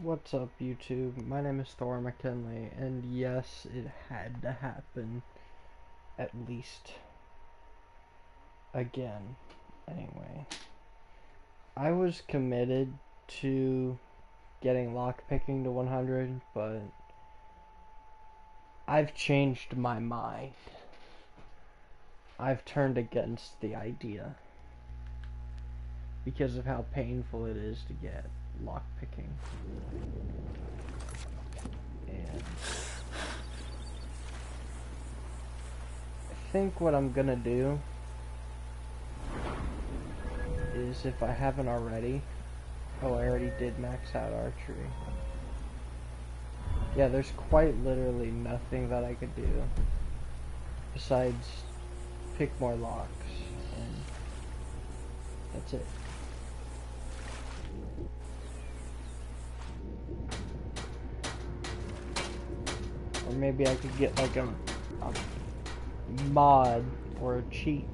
What's up, YouTube? My name is Thor McKinley, and yes, it had to happen at least again. Anyway, I was committed to getting lockpicking to 100, but I've changed my mind. I've turned against the idea because of how painful it is to get lockpicking. And I think what I'm gonna do is, if I haven't already, I already did max out archery. Yeah, there's quite literally nothing that I could do besides pick more locks, and that's it. Or maybe I could get like a mod or a cheat.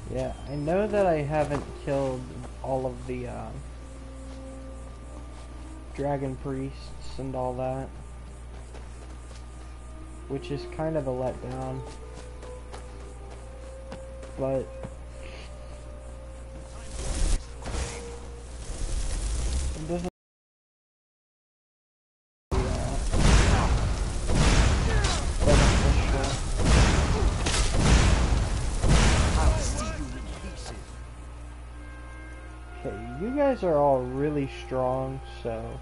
Yeah, I know that I haven't killed all of the dragon priests and all that, which is kind of a letdown, but it doesn't You guys are all really strong, so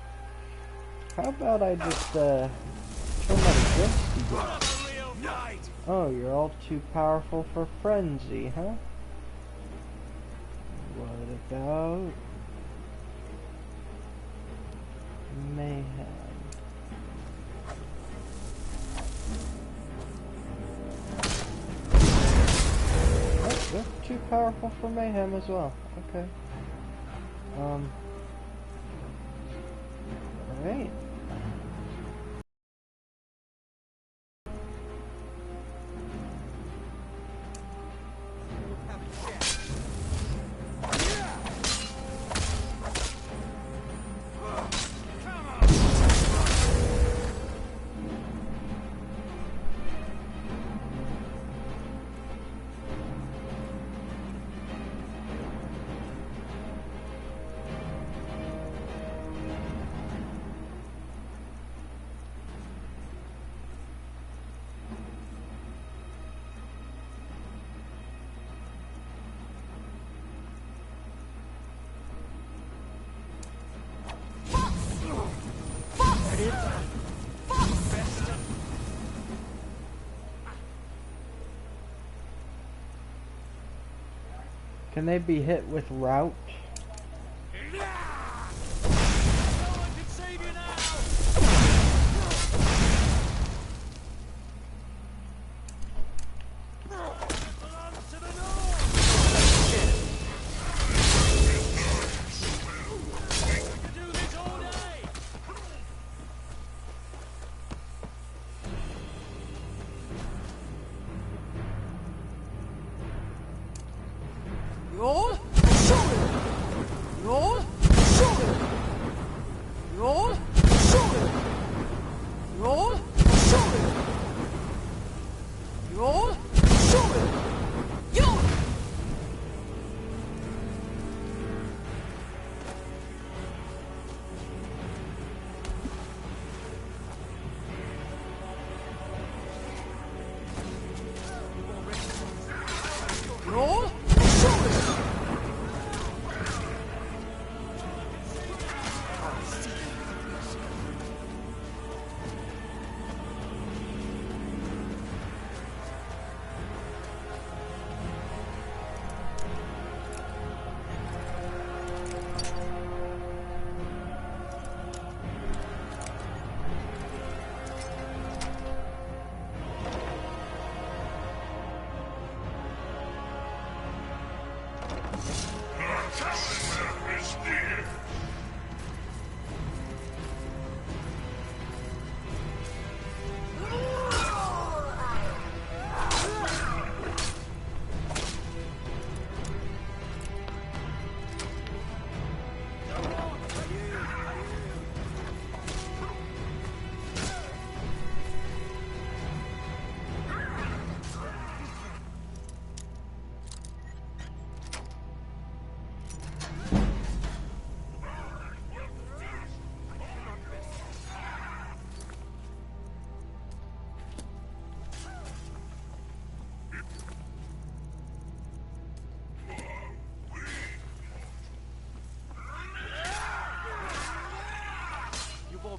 how about I just turn that against you guys? Oh, you're all too powerful for frenzy, huh? What about mayhem? Oh, they're too powerful for mayhem as well. Okay. Alright. Can they be hit with route?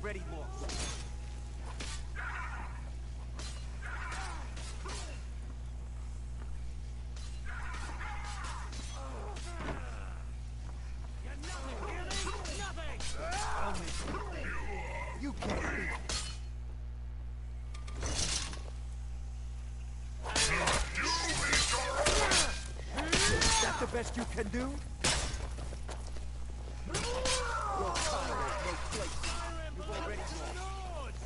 already lost. You can't beat it. Is that the best you can do? Your time has no place. You've already lost.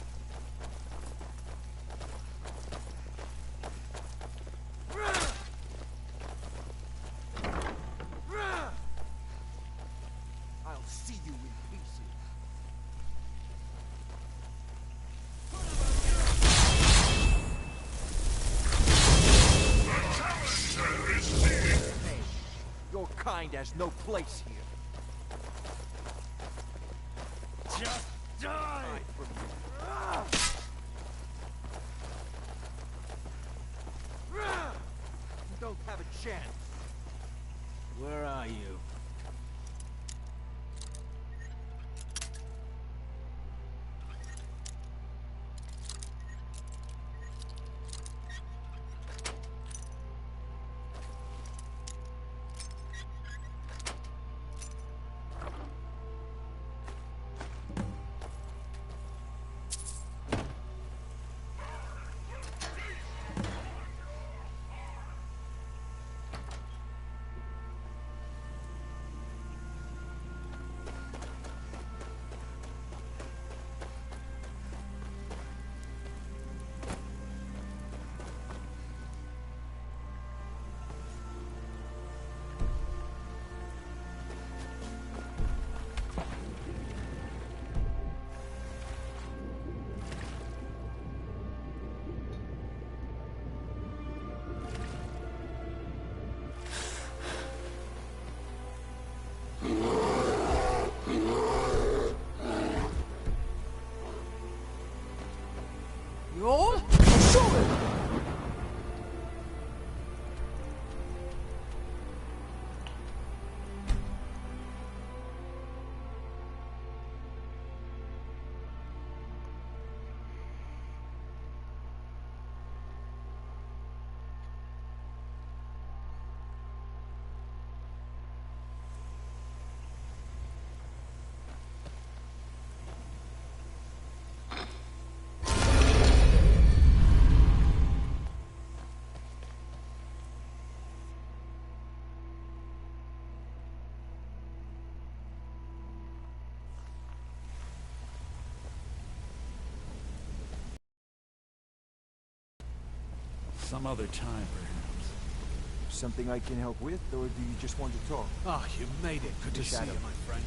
I'll see you in pieces. Hey, your kind has no place here. Just die from you. You don't have a chance. Where are you? Some other time, perhaps. Something I can help with, or do you just want to talk? Ah, you made it. Good to see you, my friend.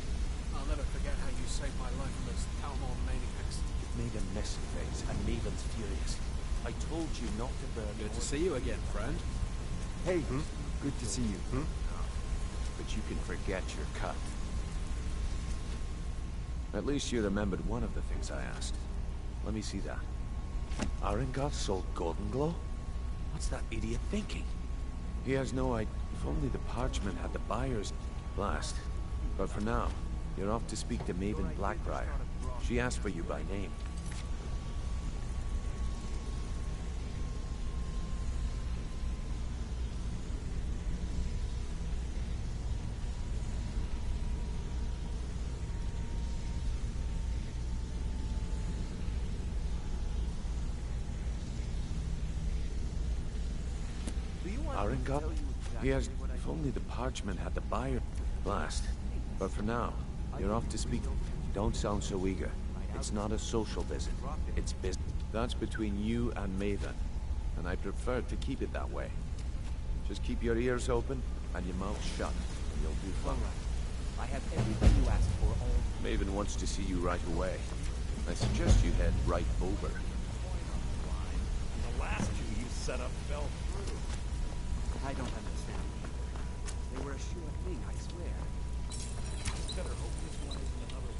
I'll never forget how you saved my life from those Talmor maniacs. You've made a mess of things, and Maven's furious. I told you not to burn. Good to see you again, friend. Hey, good to see you. But you can forget your cut. At least you remembered one of the things I asked. Let me see that. Arengoth sold Golden Glow? What's that idiot thinking? He has no idea. If only the parchment had the buyer's blast. But for now, you're off to speak to Maven Blackbriar. She asked for you by name. Arengoth? He has... If only the parchment had the buyer... Blast. But for now, you're off to speak... Don't sound so eager. It's not a social visit. It's business. That's between you and Maven. And I prefer to keep it that way. Just keep your ears open and your mouth shut. And you'll do fine. I have everything you asked for all... Maven wants to see you right away. I suggest you head right over. The last two you set up fell through. I don't understand. They were a sure thing, I swear. Better hope this one isn't another.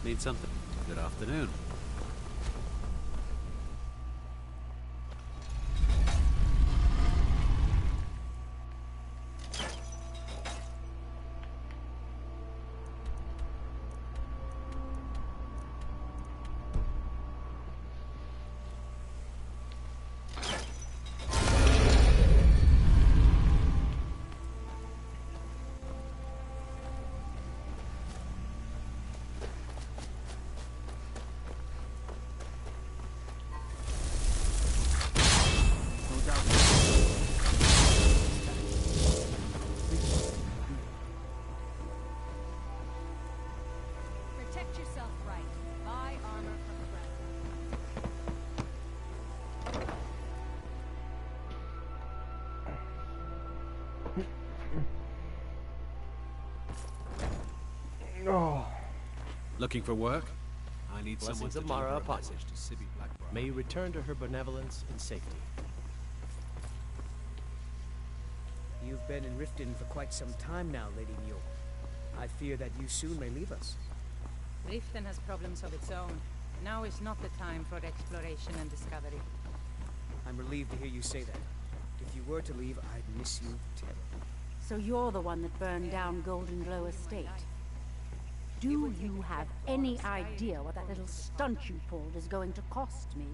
Need something? Good afternoon. Protect yourself right. Buy armor from the ground. Oh. Looking for work? I need someone Blessings to of Mara deliver a upon message to Sibby Blackbriar. May you return to her benevolence in safety. You've been in Riften for quite some time now, Lady Mule. I fear that you soon may leave us. Riften has problems of its own. Now is not the time for exploration and discovery. I'm relieved to hear you say that. If you were to leave, I'd miss you terribly. So you're the one that burned down Golden Glow Estate. Do you have any idea what that little stunt you pulled is going to cost me?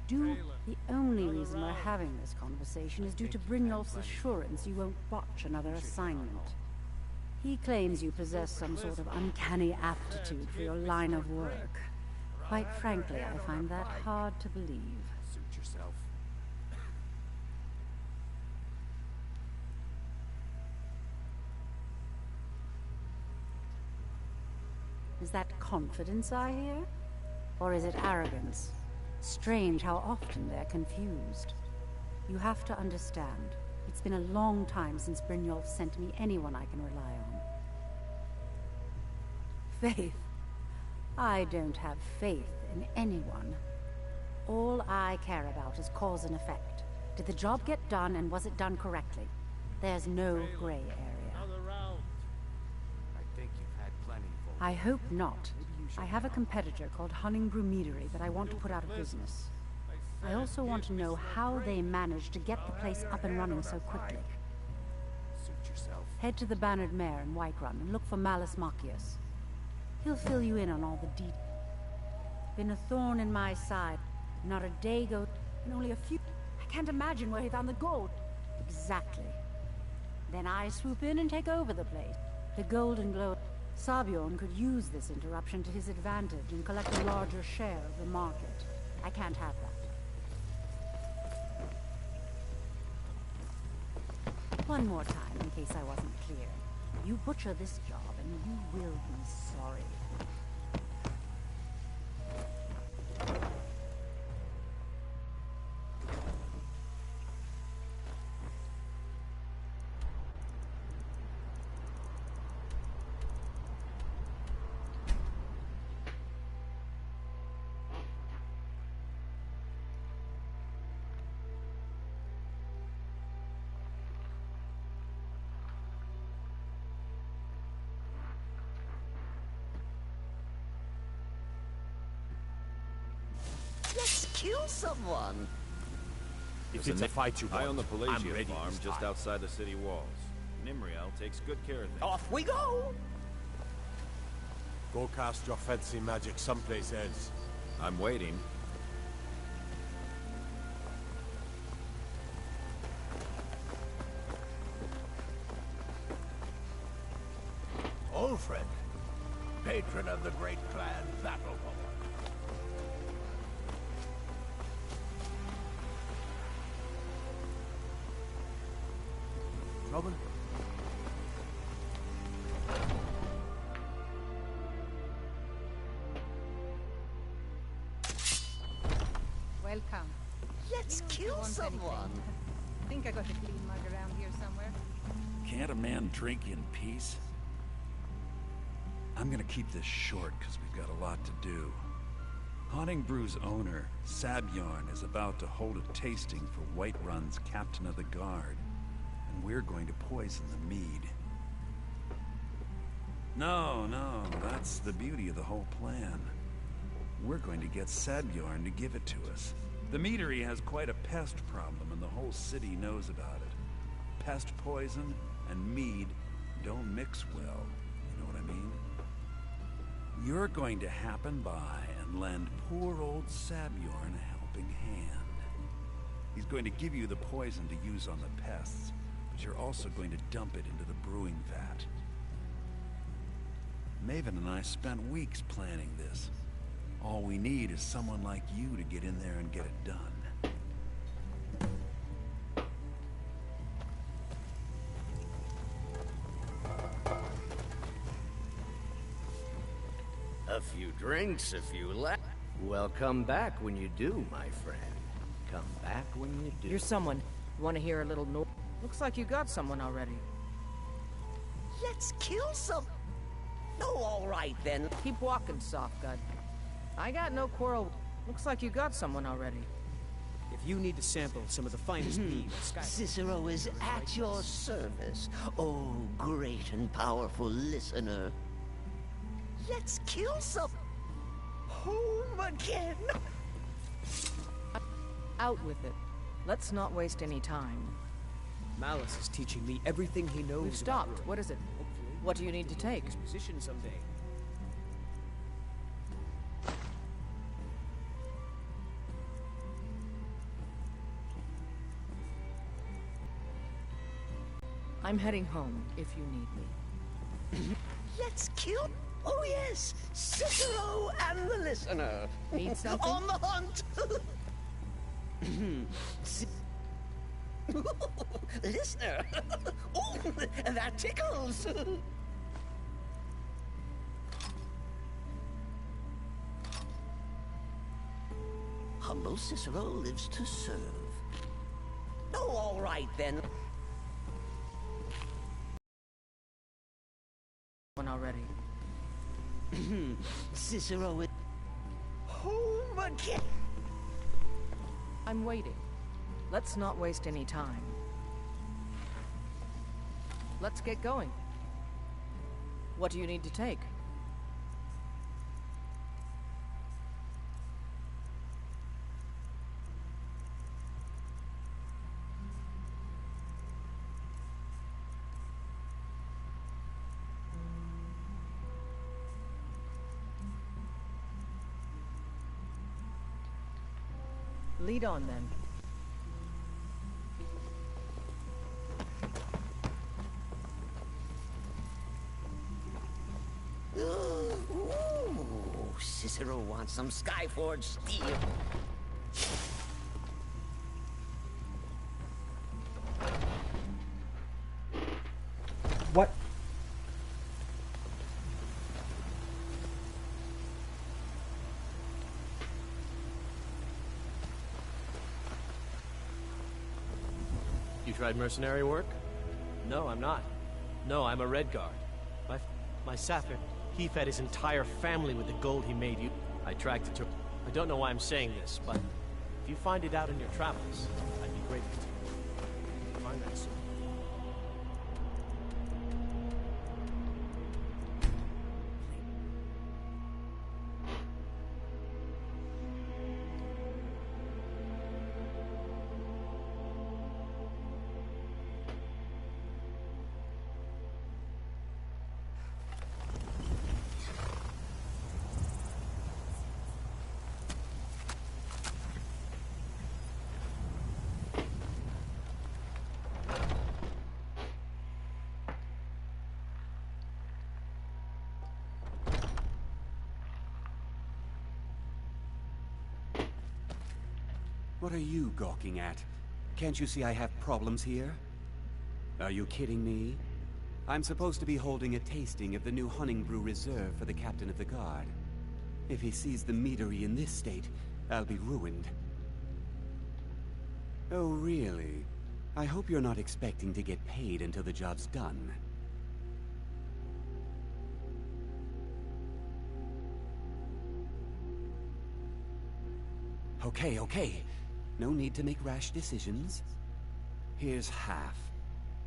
The only reason we're having this conversation is due to Brynjolf's assurance you won't botch another assignment. He claims you possess some sort of uncanny aptitude for your line of work. Quite frankly, I find that hard to believe. Suit yourself. Is that confidence I hear? Or is it arrogance? Strange how often they're confused. You have to understand, it's been a long time since Brynjolf sent me anyone I can rely on. Faith? I don't have faith in anyone. All I care about is cause and effect. Did the job get done, and was it done correctly? There's no gray area. I think you've had plenty, Volk. I hope not. I have a competitor called Hunningbrew Meadery that I want to put out of business. I also want to know how they managed to get the place up and running so quickly. Suit yourself. Head to the Bannered Mare in Whiterun and look for Malus Machius. He'll fill you in on all the details. Been a thorn in my side. Not a day go, and only a few... I can't imagine where he found the gold. Exactly. Then I swoop in and take over the place. The Golden Glow... Sabjorn could use this interruption to his advantage and collect a larger share of the market. I can't have that. One more time, in case I wasn't clear. You butcher this job, and you will be sorry. Let's kill someone. If it's a fight you want, I own the I'm Pelagia ready farm this just time. outside the city walls. Nimriel takes good care of things. Off we go! Go cast your fancy magic someplace else. I'm waiting. Olfred, patron of the great clan Battleborn. Trouble? Welcome. Let's You kill want someone. anything? I think I got a clean mug around here somewhere. Can't a man drink in peace? I'm gonna keep this short because we've got a lot to do. Honningbrew's owner, Sabjorn, is about to hold a tasting for Whiterun's captain of the guard, and we're going to poison the mead. No, that's the beauty of the whole plan. We're going to get Sabjorn to give it to us. The meadery has quite a pest problem, and the whole city knows about it. Pest poison and mead don't mix well, you know what I mean? You're going to happen by and lend poor old Sabjorn a helping hand. He's going to give you the poison to use on the pests, but you're also going to dump it into the brewing vat. Maven and I spent weeks planning this. All we need is someone like you to get in there and get it done. A few drinks, a few Well, come back when you do, my friend. Come back when you do. You're someone. You want to hear a little no? Looks like you got someone already. Let's kill some... Oh, all right then. Keep walking, Softgut. I got no quarrel. Looks like you got someone already. If you need to sample some of the finest mead, Cicero is at your service. Oh, great and powerful listener. Let's kill some... Home again! Out with it. Let's not waste any time. Malice is teaching me everything he knows. We've stopped. What is it? What do you need to take? His position someday. I'm heading home, if you need me. Let's kill... Oh yes, Cicero and the listener. Need something? On the hunt! Listener! Oh, that tickles! Humble Cicero lives to serve. Oh, all right then. One already. Cicero is... Home again! I'm waiting. Let's not waste any time. Let's get going. What do you need to take? Lead on, then. Ooh, Cicero wants some Skyforge steel. What? You tried mercenary work? No, I'm not. No, I'm a Red Guard. My Sapphire, he fed his entire family with the gold he made you. I tracked it to... I don't know why I'm saying this, but if you find it out in your travels, I'd be grateful to you. Find that soon. What are you gawking at? Can't you see I have problems here? Are you kidding me? I'm supposed to be holding a tasting of the new Hunting Brew Reserve for the Captain of the Guard. If he sees the meadery in this state, I'll be ruined. Oh, really? I hope you're not expecting to get paid until the job's done. Okay. No need to make rash decisions. Here's half.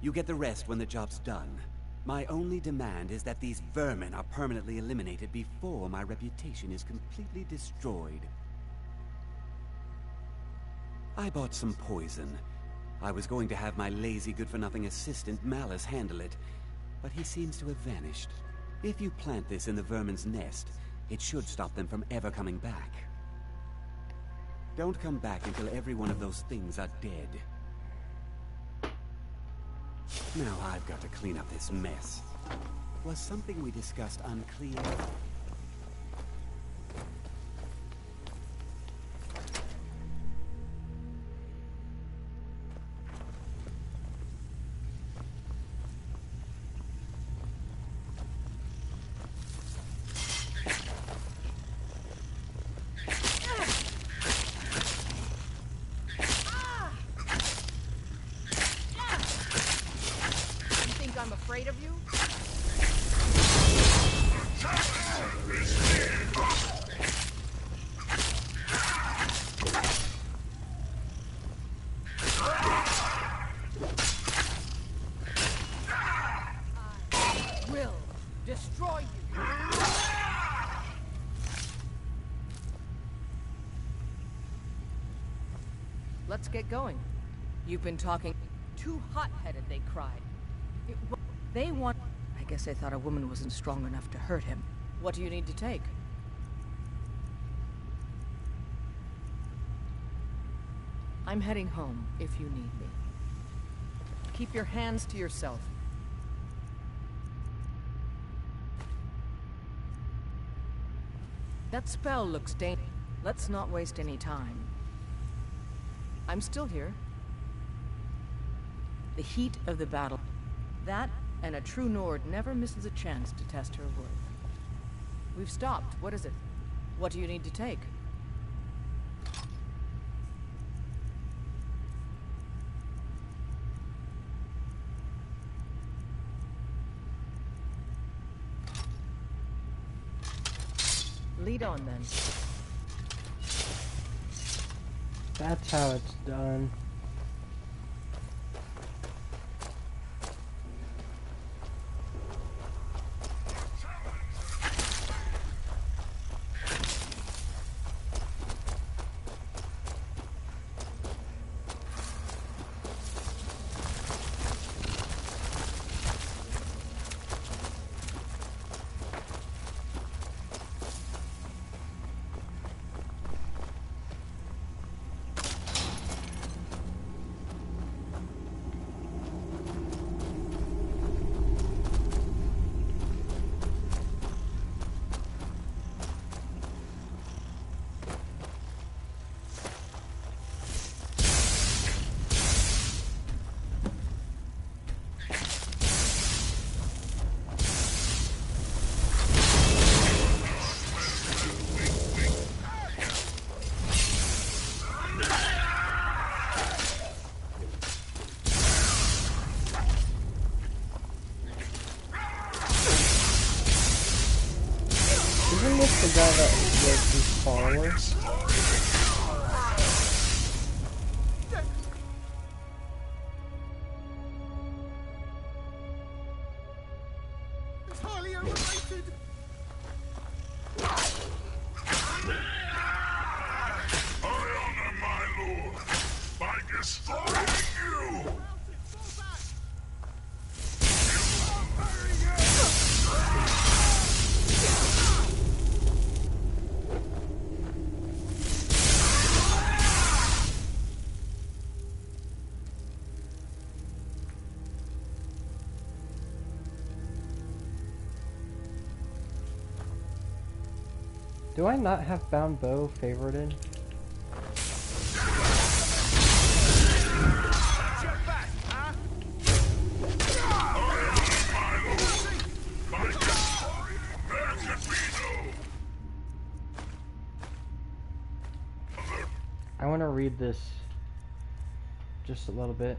You get the rest when the job's done. My only demand is that these vermin are permanently eliminated before my reputation is completely destroyed. I bought some poison. I was going to have my lazy good-for-nothing assistant Malice handle it, but he seems to have vanished. If you plant this in the vermin's nest, it should stop them from ever coming back. Don't come back until every one of those things are dead. Now I've got to clean up this mess. Was something we discussed unclear? I'm afraid of you? I will destroy you. Let's get going. You've been talking too hot-headed, they cried. They want... I guess they thought a woman wasn't strong enough to hurt him. What do you need to take? I'm heading home, if you need me. Keep your hands to yourself. That spell looks dangerous. Let's not waste any time. I'm still here. The heat of the battle. That and a true Nord never misses a chance to test her worth. We've stopped. What is it? What do you need to take? Lead on, then. That's how it's done. Isn't this the guy that was his follower? Entirely overrated! I honor my lord by destroying you! Do I not have Bound Bow favorited? I want to read this just a little bit.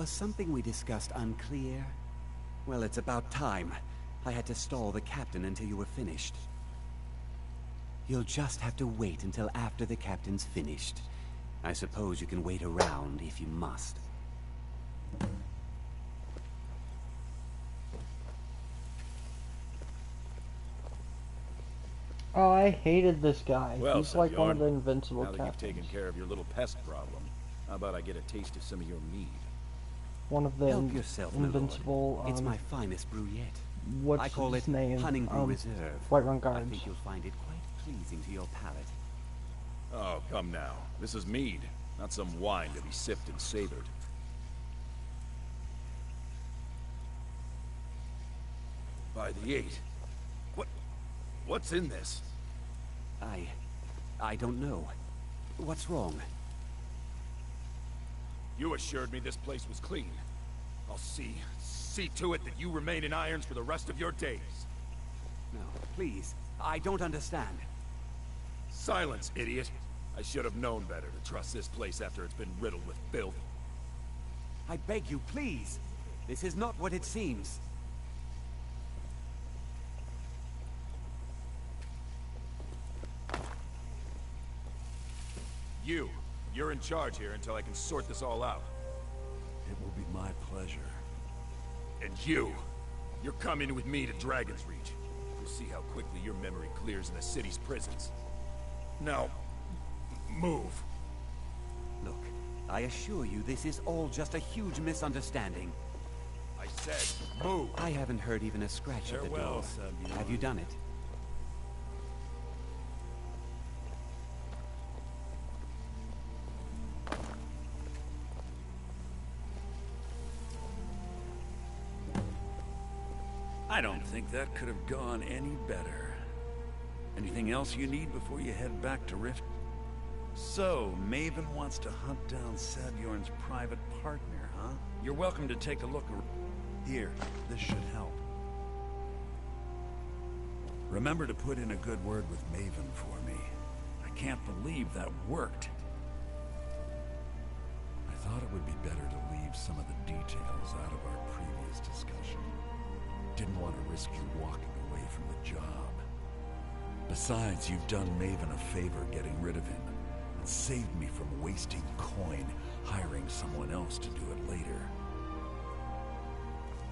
Was something we discussed unclear? Well, it's about time. I had to stall the captain until you were finished. You'll just have to wait until after the captain's finished. I suppose you can wait around if you must. Oh, I hated this guy. Well, He's like one of the Bjorn, invincible now that captains. you've taken care of your little pest problem, how about I get a taste of some of your mead? One of the Help yourself, my lord. invincible. It's my finest brew yet. What's I call his it name? Hunting Brew Reserve. Whiterun I Guards. think you'll find it quite pleasing to your palate. Oh, come now. This is mead, not some wine to be sipped and savored. By the 8. What's in this? I don't know. What's wrong? You assured me this place was clean. I'll see to it that you remain in irons for the rest of your days. No, please. I don't understand. Silence, idiot. I should have known better to trust this place after it's been riddled with filth. I beg you, please. This is not what it seems. You're in charge here until I can sort this all out. It will be my pleasure. And you're coming with me to Dragon's Reach. We'll see how quickly your memory clears in the city's prisons. Now, move. Look, I assure you this is all just a huge misunderstanding. I said, move. I haven't heard even a scratch at the door. Have you done it? I don't think that could have gone any better. Anything else you need before you head back to Rift? So, Maven wants to hunt down Sabjorn's private partner, huh? You're welcome to take a look around. Here, this should help. Remember to put in a good word with Maven for me. I can't believe that worked. I thought it would be better to leave some of the details out of our previous discussion. Didn't want to risk you walking away from the job. Besides, you've done Maven a favor getting rid of him, and saved me from wasting coin hiring someone else to do it later.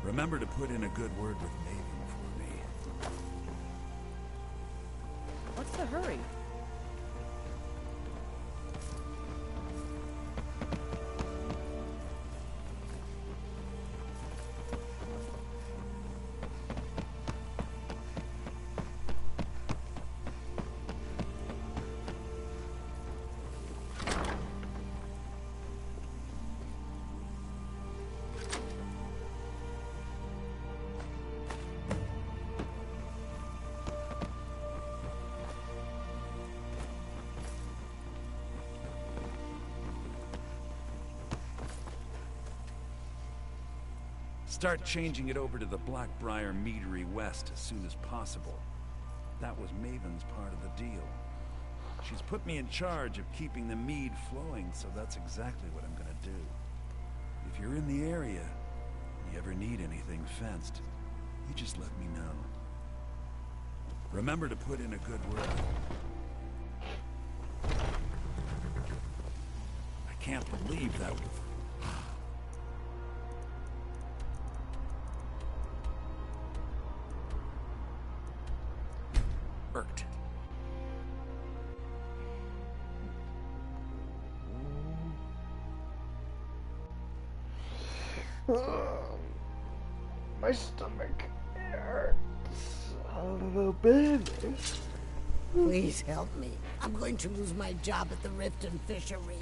Remember to put in a good word with Maven for me. What's the hurry? Start changing it over to the Blackbriar Meadery West as soon as possible. That was Maven's part of the deal. She's put me in charge of keeping the mead flowing, so that's exactly what I'm gonna do. If you're in the area, and you ever need anything fenced, you just let me know. Remember to put in a good word. I can't believe that was... worked. My stomach hurts a little bit. Please help me. I'm going to lose my job at the Riften Fishery.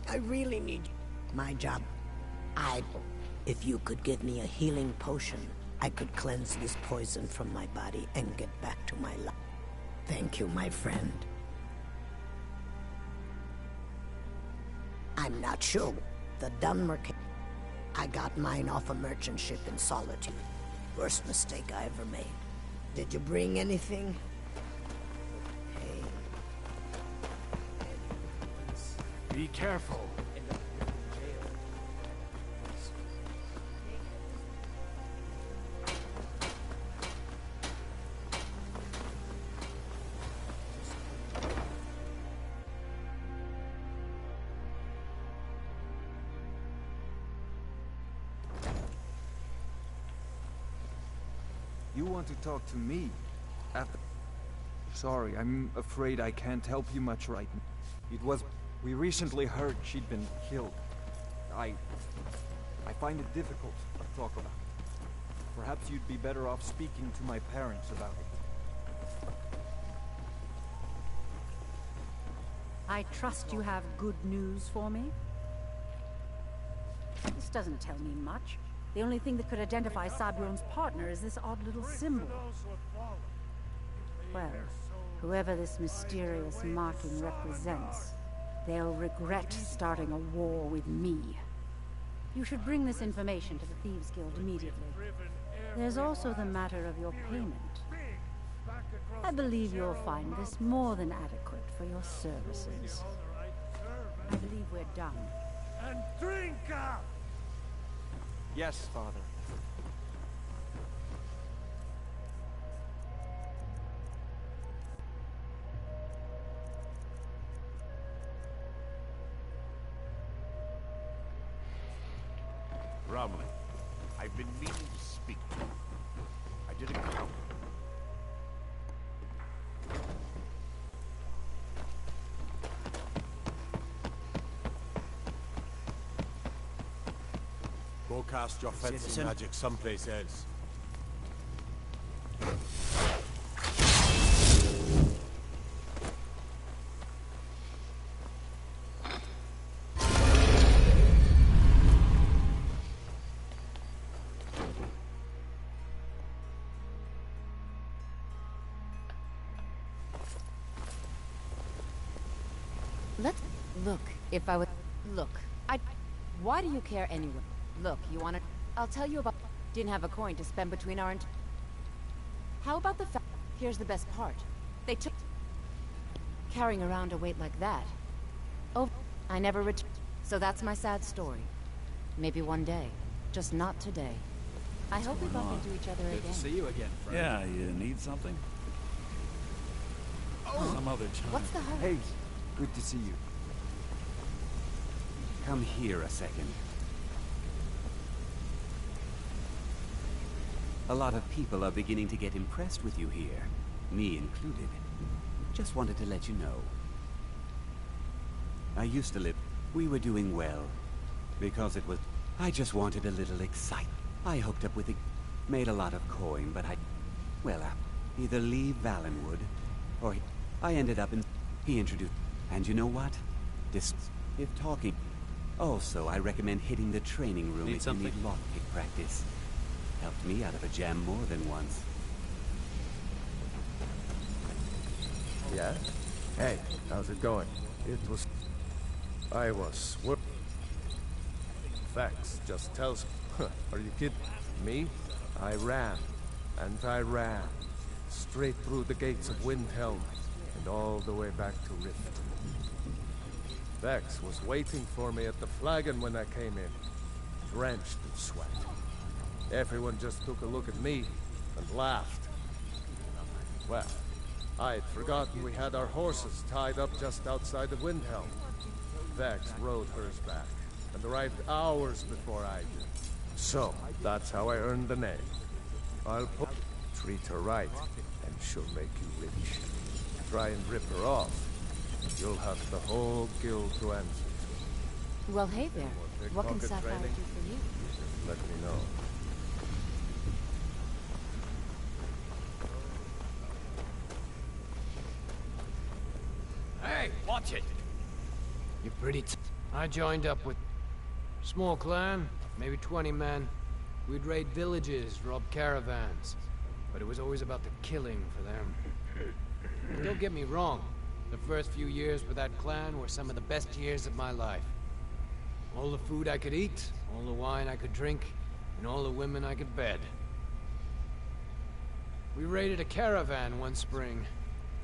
I really need my job. If you could give me a healing potion, I could cleanse this poison from my body and get back to my life. Thank you, my friend. I'm not sure. The Dunmer case. I got mine off a merchant ship in Solitude. Worst mistake I ever made. Did you bring anything? Hey. Be careful. You want to talk to me? After... Sorry, I'm afraid I can't help you much right now. It was... We recently heard she'd been killed. I find it difficult to talk about. Perhaps you'd be better off speaking to my parents about it. I trust you have good news for me? This doesn't tell me much. The only thing that could identify Sabion's partner is this odd little symbol. Well, whoever this mysterious marking represents, they'll regret starting a war with me. You should bring this information to the Thieves Guild immediately. There's also the matter of your payment. I believe you'll find this more than adequate for your services. I believe we're done. And drink up! Yes, Father. Romley, I've been meaning to speak to you. I did a count. Go cast your fencing Citizen. magic someplace else. Look, if I would... Look, why do you care anyway? Look, you wanna... I'll tell you about... Didn't have a coin to spend between our... How about the fact... Here's the best part. They took... Carrying around a weight like that. Oh, I never returned. So that's my sad story. Maybe one day. Just not today. I hope we bump into each other again. Good to see you again, friend. Yeah, you need something? Oh, some other time. What's the hurry? Hey, good to see you. Come here a second. A lot of people are beginning to get impressed with you here, me included. Just wanted to let you know. I used to live. We were doing well. Because it was... I just wanted a little excitement. I hooked up with it. Made a lot of coin, but well, either leave Valenwood, or I ended up in... He introduced... And you know what? If talking... Also, I recommend hitting the training room if you need lockpick practice. Helped me out of a jam more than once. Yeah? Hey, how's it going? I was... Facts just tells... Are you kidding me? I ran. And I ran. Straight through the gates of Windhelm. And all the way back to Rift. Vex was waiting for me at the flagon when I came in. Drenched in sweat. Everyone just took a look at me and laughed. Well, I'd forgotten we had our horses tied up just outside of Windhelm. Vex rode hers back, and arrived hours before I did. So, that's how I earned the name. Treat her right, and she'll make you rich. Try and rip her off, and you'll have the whole guild to answer to. Well, hey there. What can Sapphire do for you? Just let me know. Hey, watch it! You're pretty I joined up with... Small clan, maybe 20 men. We'd raid villages, rob caravans. But it was always about the killing for them. Don't get me wrong. The first few years with that clan were some of the best years of my life. All the food I could eat, all the wine I could drink, and all the women I could bed. We raided a caravan one spring.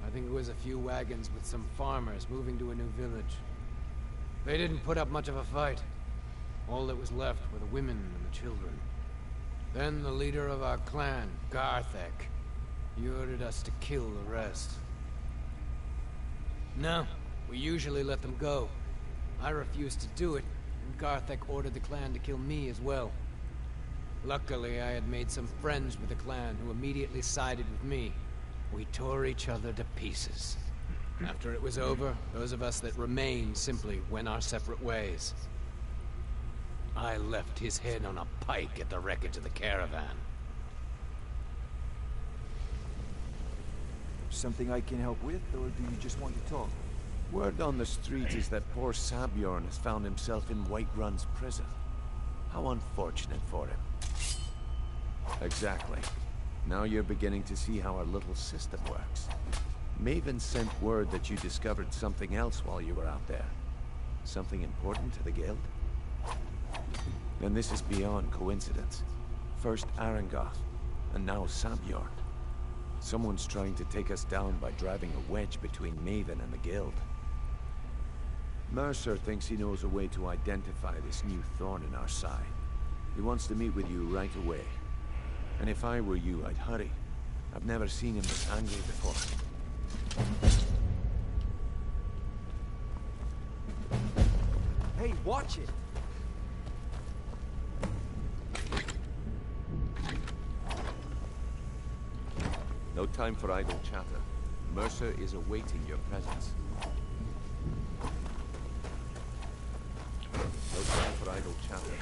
I think it was a few wagons with some farmers moving to a new village. They didn't put up much of a fight. All that was left were the women and the children. Then the leader of our clan, Garthek, he ordered us to kill the rest. No, we usually let them go. I refused to do it, and Garthek ordered the clan to kill me as well. Luckily, I had made some friends with the clan who immediately sided with me. We tore each other to pieces. After it was over, those of us that remained simply went our separate ways. I left his head on a pike at the wreckage of the caravan. Something I can help with, or do you just want to talk? Word on the streets is that poor Sabjorn has found himself in Whiterun's prison. How unfortunate for him. Exactly. Now you're beginning to see how our little system works. Maven sent word that you discovered something else while you were out there. Something important to the guild? Then this is beyond coincidence. First Arengoth, and now Sabjorn. Someone's trying to take us down by driving a wedge between Maven and the guild. Mercer thinks he knows a way to identify this new thorn in our side. He wants to meet with you right away. And if I were you, I'd hurry. I've never seen him this angry before. Hey, watch it! No time for idle chatter. Mercer is awaiting your presence. No time for idle chatter.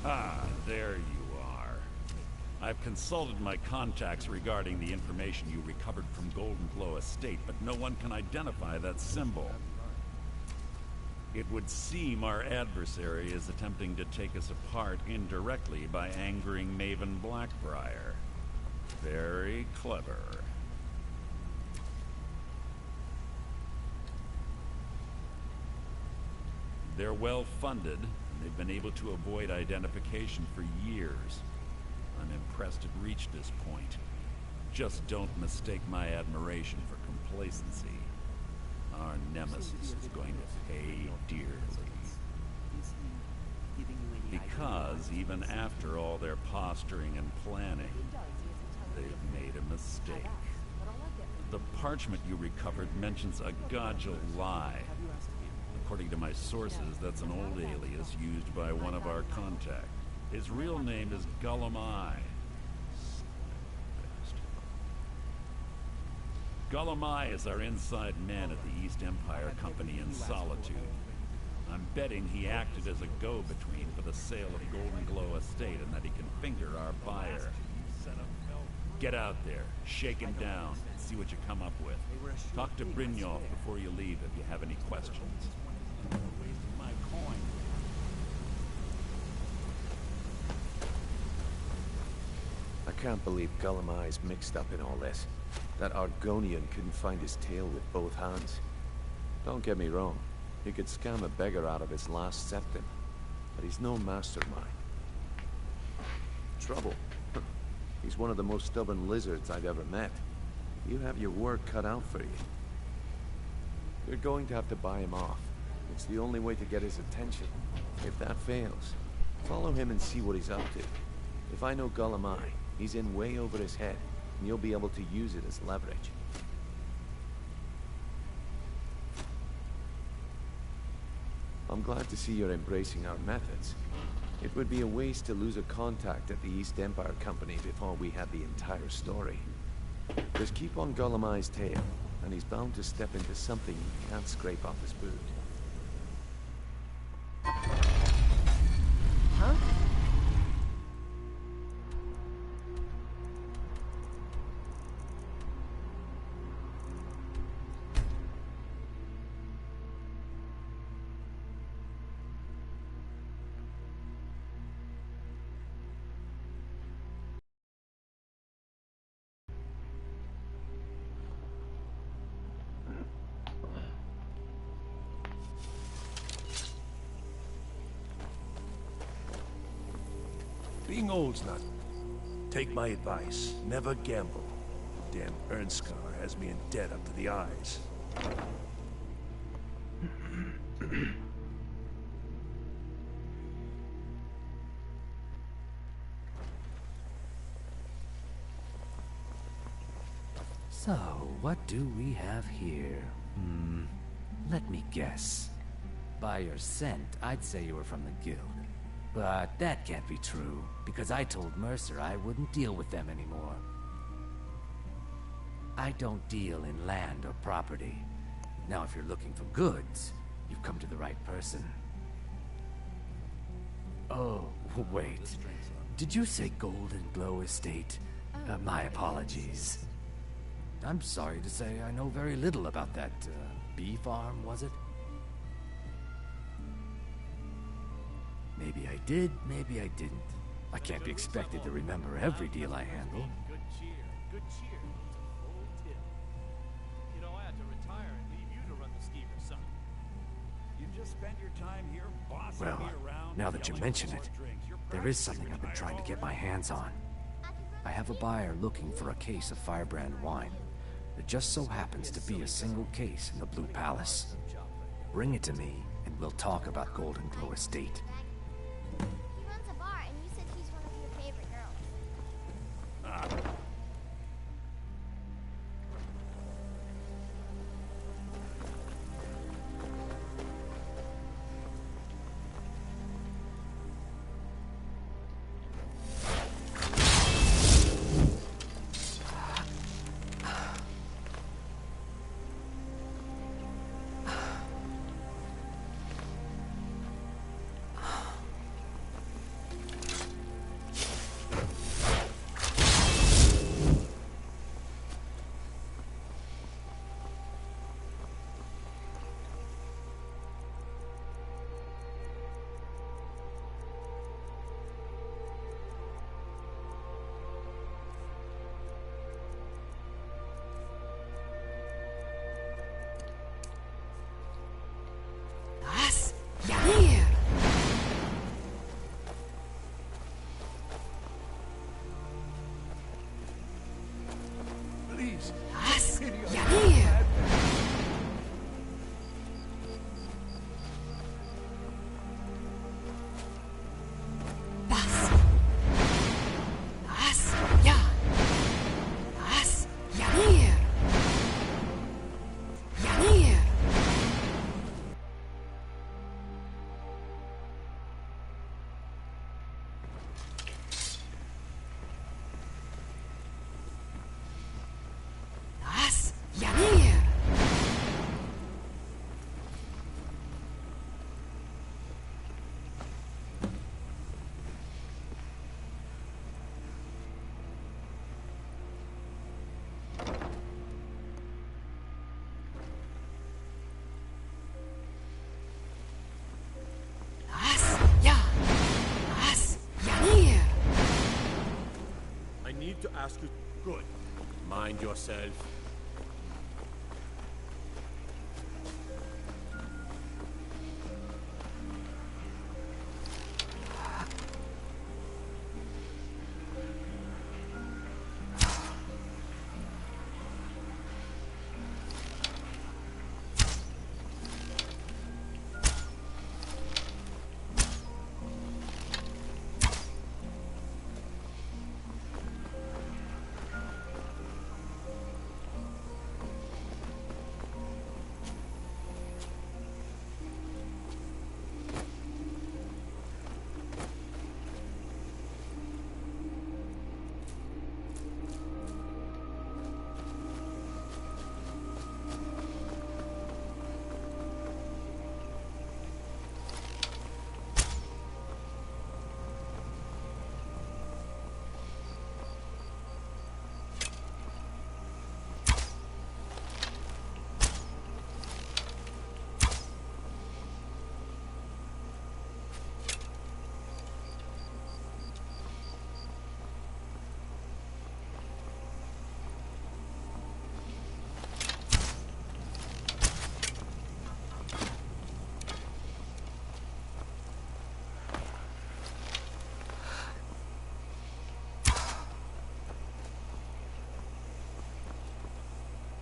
Ah, there you are. I've consulted my contacts regarding the information you recovered from Golden Glow Estate, but no one can identify that symbol. It would seem our adversary is attempting to take us apart indirectly by angering Maven Blackbriar. Very clever. They're well funded, and they've been able to avoid identification for years. I'm impressed it reached this point. Just don't mistake my admiration for complacency. Our nemesis is going to pay dearly. Because even after all their posturing and planning, they've made a mistake. The parchment you recovered mentions a Godja lie. According to my sources, that's an old alias used by one of our contacts. His real name is Gullum. Gullum is our inside man at the East Empire Company in Solitude. I'm betting he acted as a go-between for the sale of Golden Glow Estate and that he can finger our buyer. Get out there, shake him down, and see what you come up with. Talk to Brynjolf before you leave if you have any questions. My coin. I can't believe Gullum is mixed up in all this. That Argonian couldn't find his tail with both hands. Don't get me wrong, he could scam a beggar out of his last septim, but he's no mastermind. Trouble. He's one of the most stubborn lizards I've ever met. You have your work cut out for you. You're going to have to buy him off. It's the only way to get his attention. If that fails, follow him and see what he's up to. If I know Gullum, he's in way over his head, and you'll be able to use it as leverage. I'm glad to see you're embracing our methods. It would be a waste to lose a contact at the East Empire Company before we had the entire story. Just keep on Gullum's tail, and he's bound to step into something he can't scrape off his boot. Huh? Being old's not... Take my advice. Never gamble. Damn Ernskar has me in debt up to the eyes. So, what do we have here? Let me guess. By your scent, I'd say you were from the guild. But that can't be true, because I told Mercer I wouldn't deal with them anymore. I don't deal in land or property. Now, if you're looking for goods, you've come to the right person. Oh, wait. Did you say Golden Glow Estate? My apologies. I'm sorry to say I know very little about that, bee farm, was it? Maybe I did, maybe I didn't. I can't be expected to remember every deal I handle. Good cheer. Good cheer. Full tip. You know, I had to retire and leave you to run the skeever, son. You just spent your time here bossing Well, me around. now that you mention it, there is something I've been trying to get my hands on. I have a buyer looking for a case of Firebrand wine. It just so happens to be a single case in the Blue Palace. Bring it to me, and we'll talk about Golden Glow Estate. He runs a bar, and you said he's one of your favorite girls. Please. I need to ask you... Good. Mind yourself.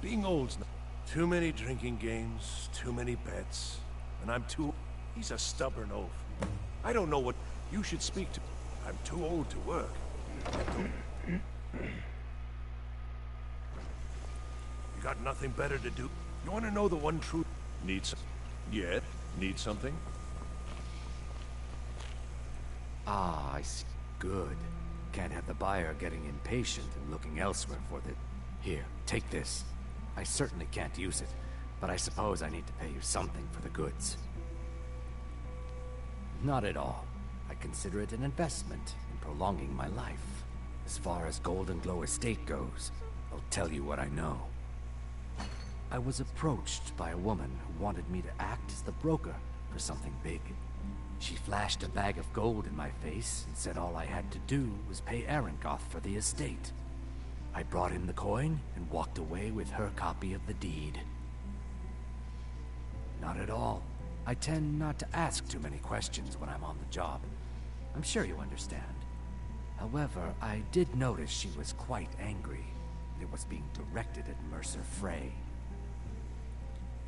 Being old's not... Too many drinking games, too many bets, and I'm too... He's a stubborn oaf. I don't know what... You should speak to... I'm too old to work. You got nothing better to do? You want to know the one truth? Yeah? Need something? Ah, I see. Good. Can't have the buyer getting impatient and looking elsewhere for the... Here, take this. I certainly can't use it, but I suppose I need to pay you something for the goods. Not at all. I consider it an investment in prolonging my life. As far as Golden Glow Estate goes, I'll tell you what I know. I was approached by a woman who wanted me to act as the broker for something big. She flashed a bag of gold in my face and said all I had to do was pay Arengoth for the estate. I brought in the coin and walked away with her copy of the deed. Not at all. I tend not to ask too many questions when I'm on the job. I'm sure you understand. However, I did notice she was quite angry. It was being directed at Mercer Frey.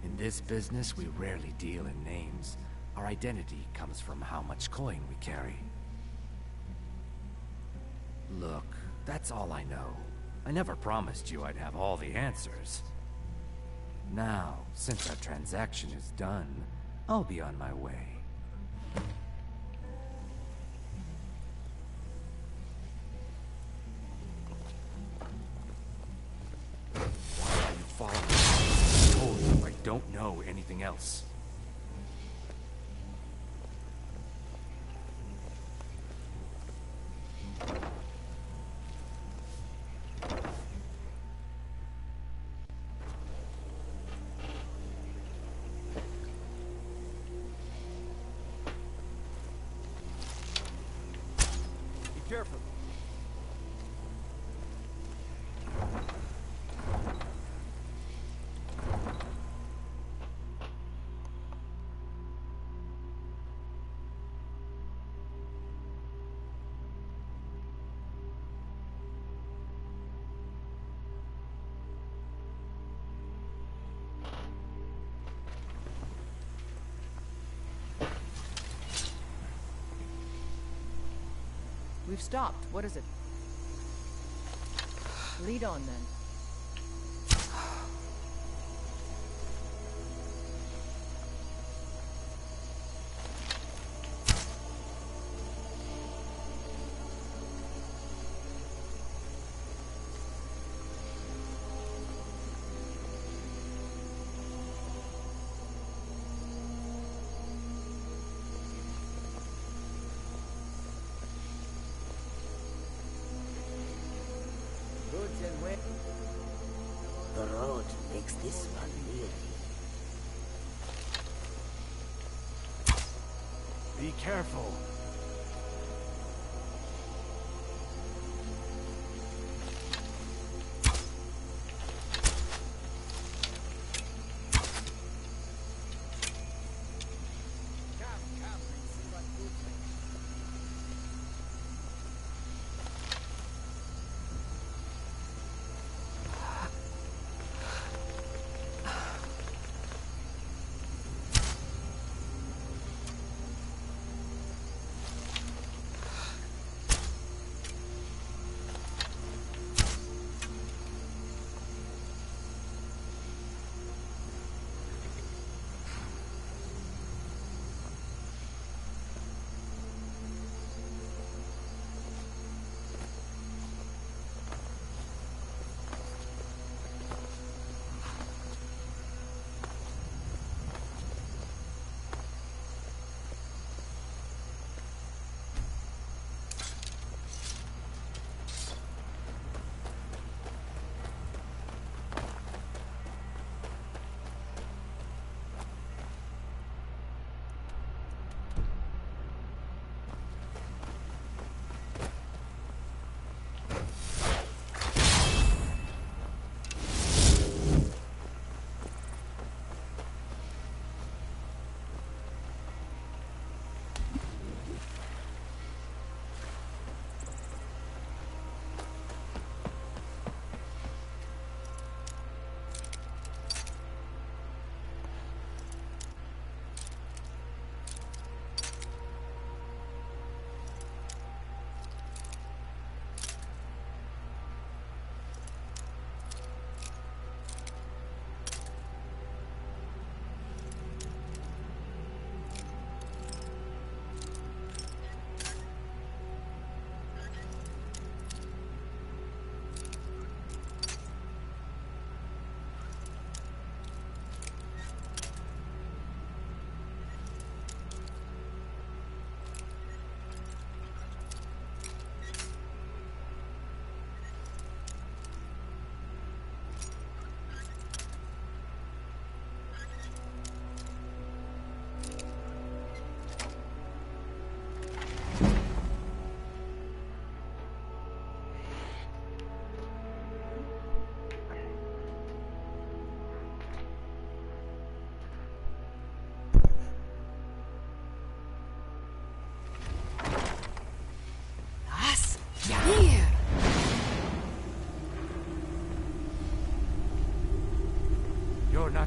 In this business, we rarely deal in names. Our identity comes from how much coin we carry. Look, that's all I know. I never promised you I'd have all the answers. Now, since our transaction is done, I'll be on my way. Why are you following me? I told you I don't know anything else. Careful. We've stopped. What is it? Lead on, then. The road makes this one weary. Be careful.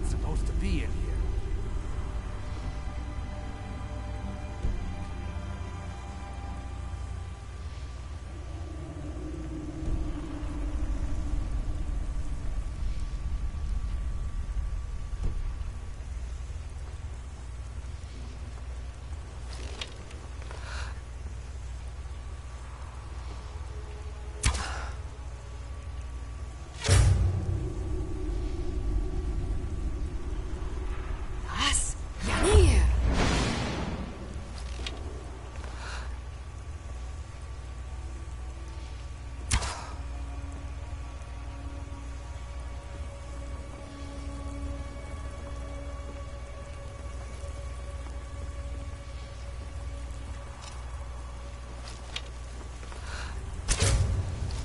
not supposed to be in here.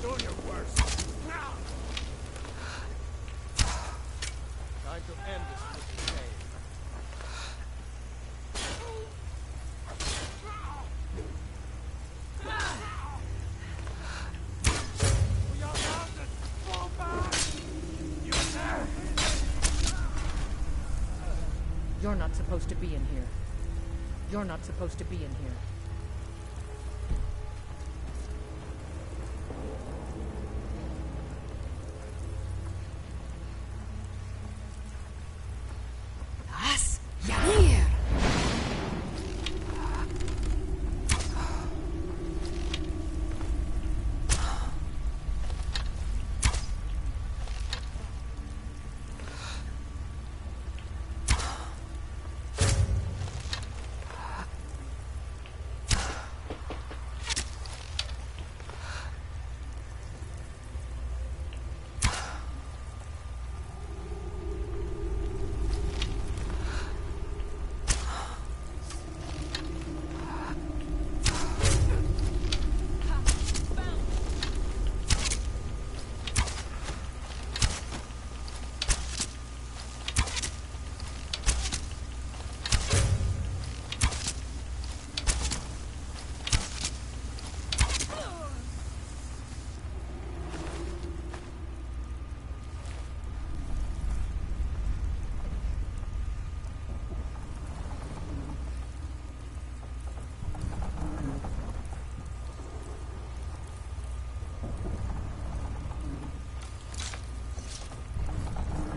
Do your worst. Now! Time to end this wicked game. We are mounted! Fall back! You You're not supposed to be in here. You're not supposed to be in here.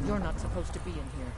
You're not supposed to be in here.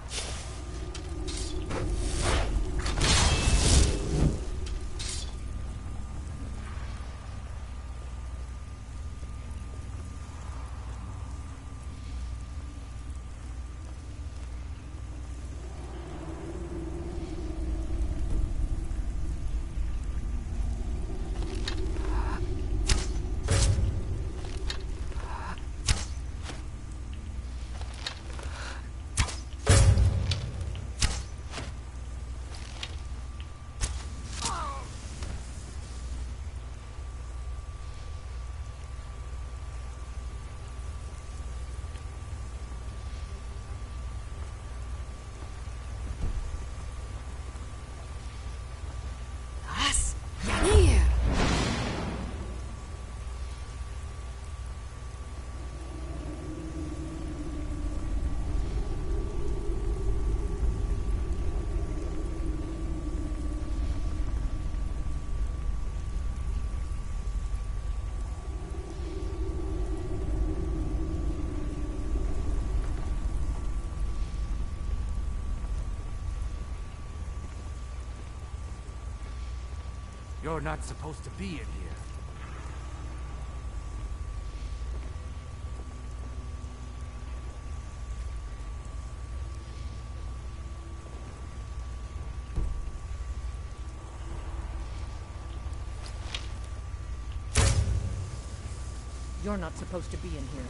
You're not supposed to be in here. You're not supposed to be in here.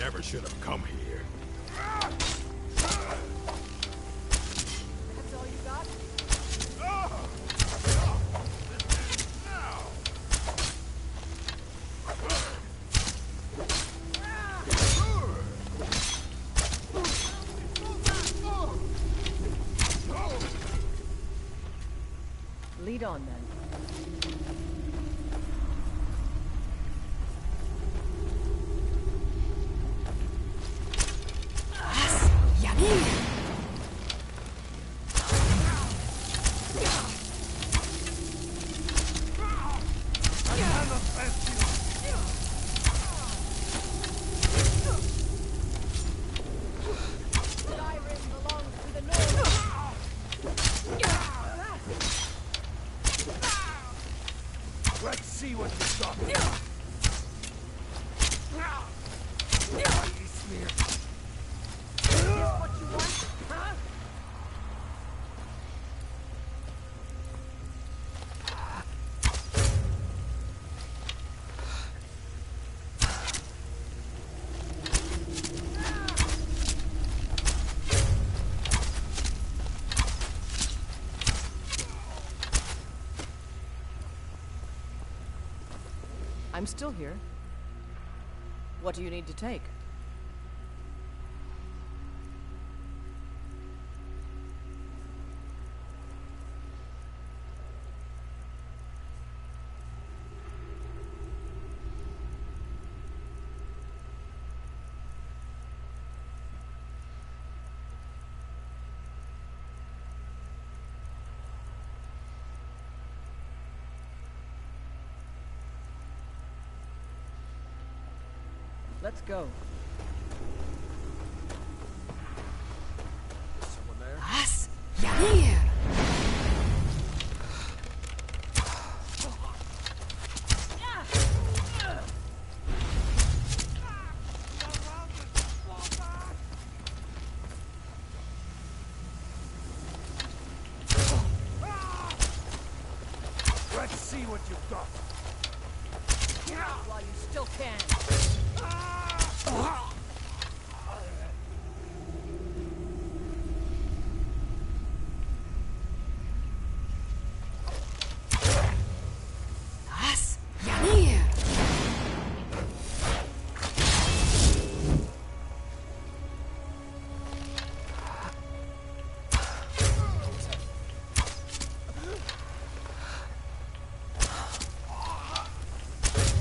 never should have come here. That's all you got? Lead on, then. Let's see what you're talking I'm still here. What do you need to take? Let's go. Someone there? As Yanir! Let's see what you've got. While you still can. As Yanir!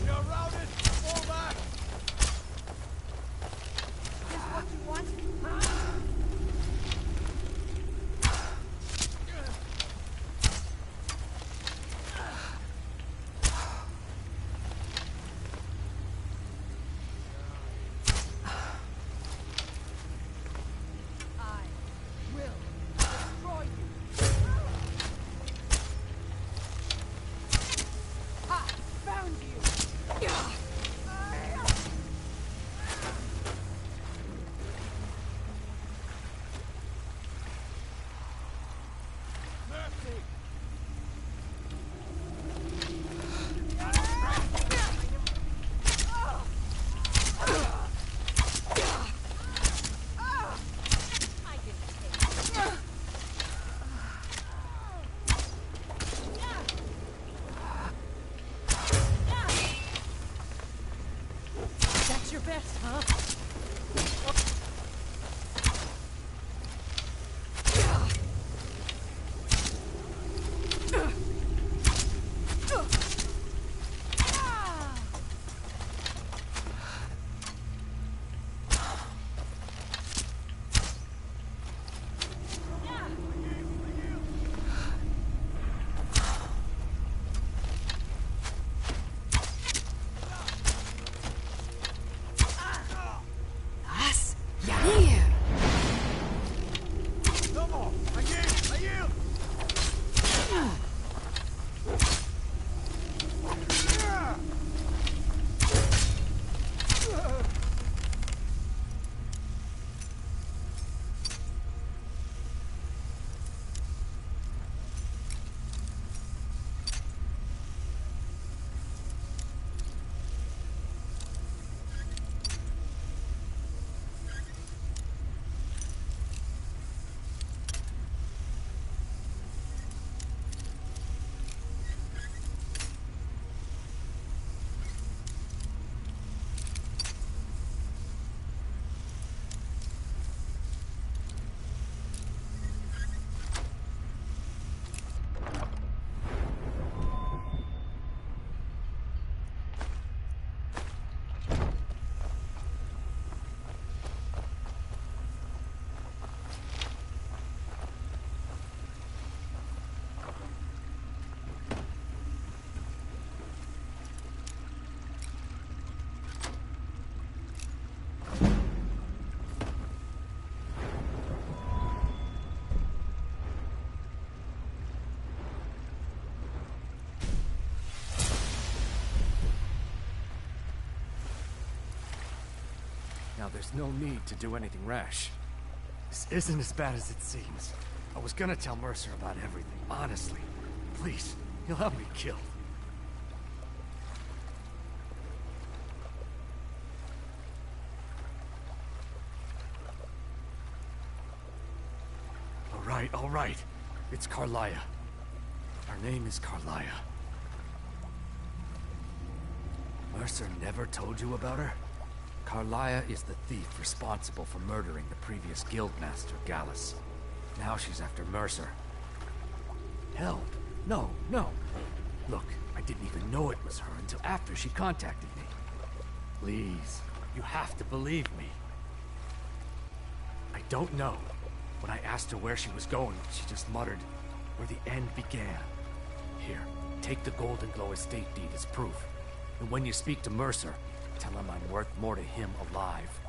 You're routed! Fall back! That's your best, huh? Now there's no need to do anything rash. This isn't as bad as it seems. I was gonna tell Mercer about everything, honestly. Please, he'll have me killed. All right. It's Carlia. Her name is Carlia. Mercer never told you about her? Carlia is the thief responsible for murdering the previous guildmaster, Gallus. Now she's after Mercer. Help? No. Look, I didn't even know it was her until after she contacted me. Please, you have to believe me. I don't know. When I asked her where she was going, she just muttered, where the end began. Here, take the Golden Glow estate deed as proof. And when you speak to Mercer, tell him I'm worth more to him alive.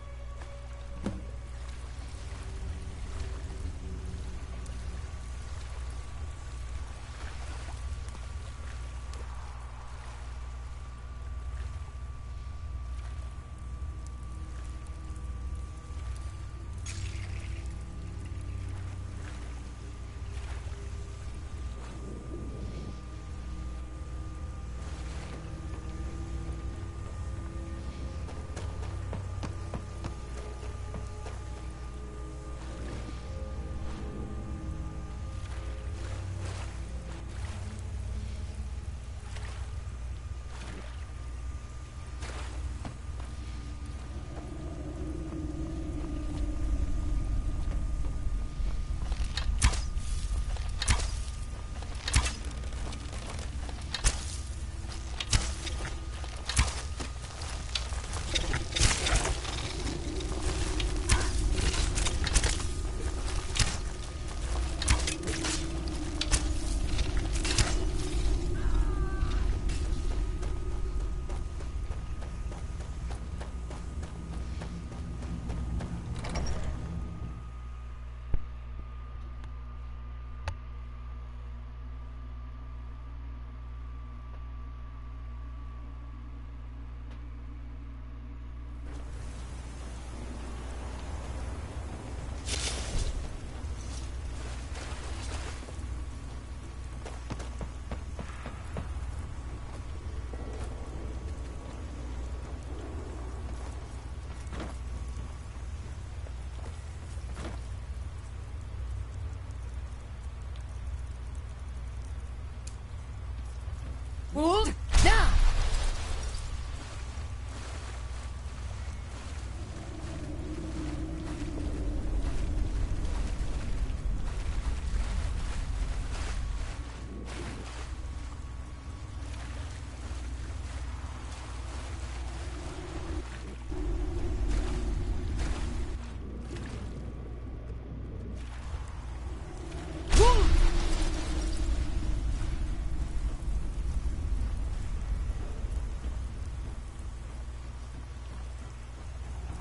Hold down!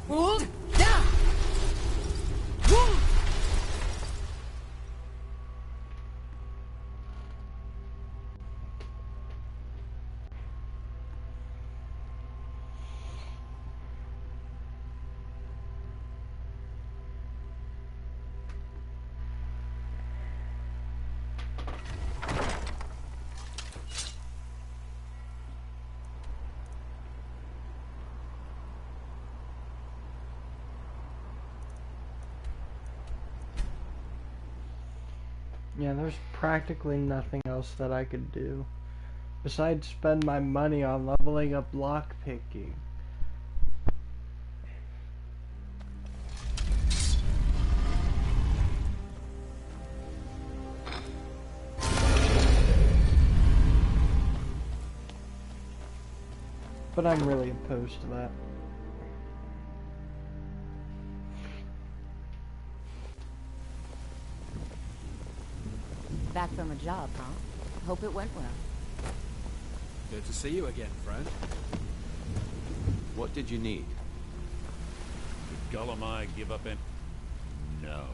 Hold down! Yeah, there's practically nothing else that I could do besides spend my money on leveling up lockpicking. But I'm really opposed to that. Back from a job, huh? Hope it went well. Good to see you again, friend. What did you need? Did Gullamai give up in? No,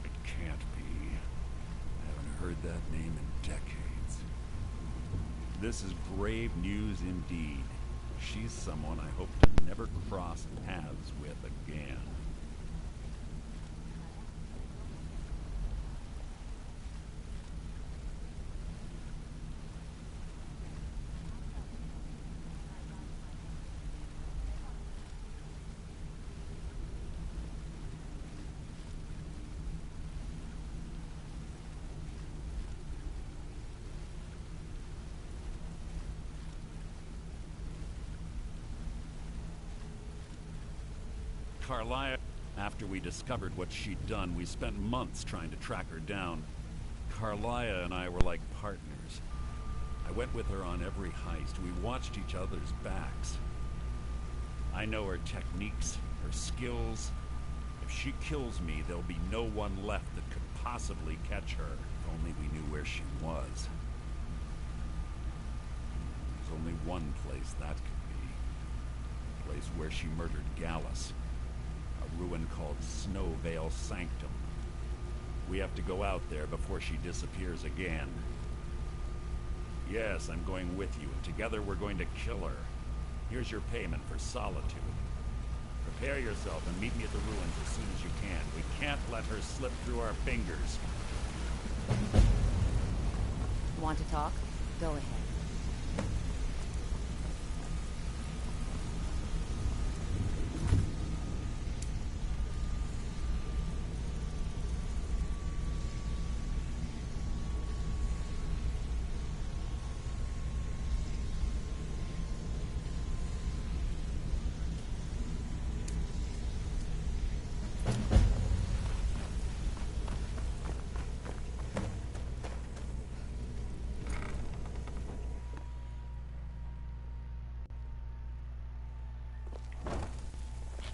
it can't be. I haven't heard that name in decades. This is brave news indeed. She's someone I hope to never cross paths with again. Carlia, after we discovered what she'd done, we spent months trying to track her down. Carlia and I were like partners. I went with her on every heist. We watched each other's backs. I know her techniques, her skills. If she kills me, there'll be no one left that could possibly catch her. If only we knew where she was. There's only one place that could be. The place where she murdered Gallus. A ruin called Snowvale Sanctum. We have to go out there before she disappears again. Yes, I'm going with you, and together we're going to kill her. Here's your payment for solitude. Prepare yourself and meet me at the ruins as soon as you can. We can't let her slip through our fingers. Want to talk? Go ahead.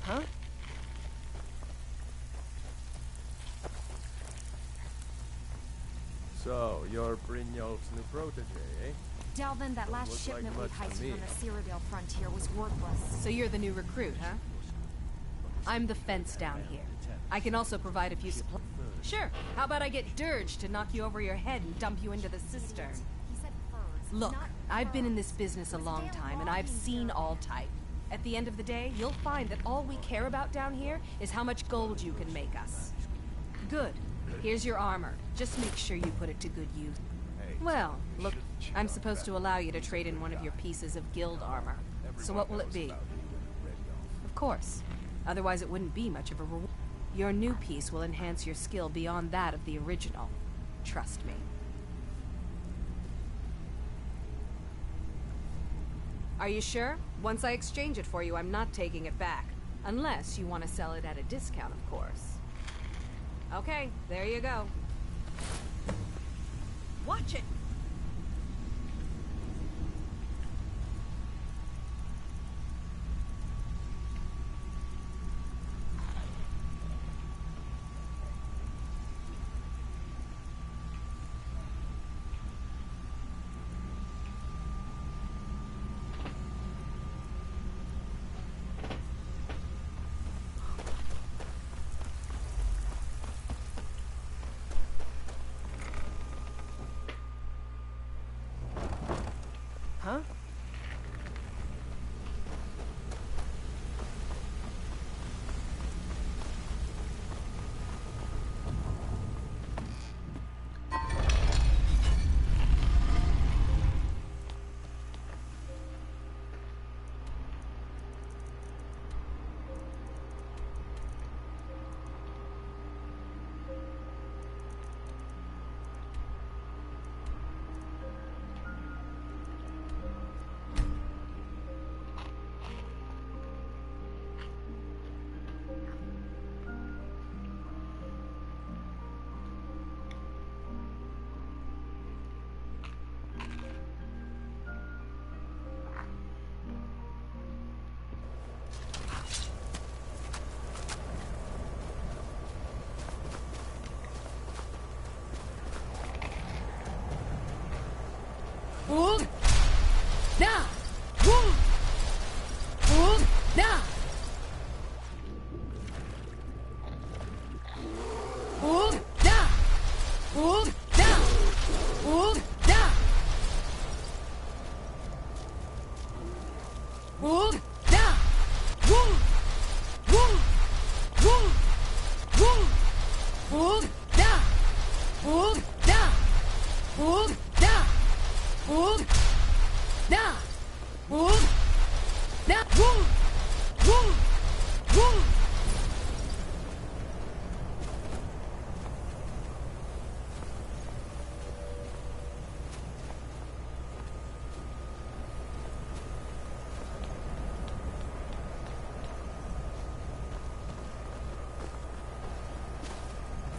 Huh? So, you're Brynjolf's new protege, eh? Delvin, that last look shipment like we much to heisted me. on the Cyrodiil frontier was worthless. So you're the new recruit, huh? I'm the fence down here. I can also provide a few supplies. Sure, how about I get Dirge to knock you over your head and dump you into the cistern? He said furs. Look, I've been in this business a long time, and I've seen all type. At the end of the day, you'll find that all we care about down here is how much gold you can make us. Good. Here's your armor. Just make sure you put it to good use. Well, look, I'm supposed to allow you to trade in one of your pieces of guild armor. So what will it be? Of course. Otherwise it wouldn't be much of a reward. Your new piece will enhance your skill beyond that of the original. Trust me. Are you sure? Once I exchange it for you, I'm not taking it back. Unless you want to sell it at a discount, of course. Okay, there you go. Watch it!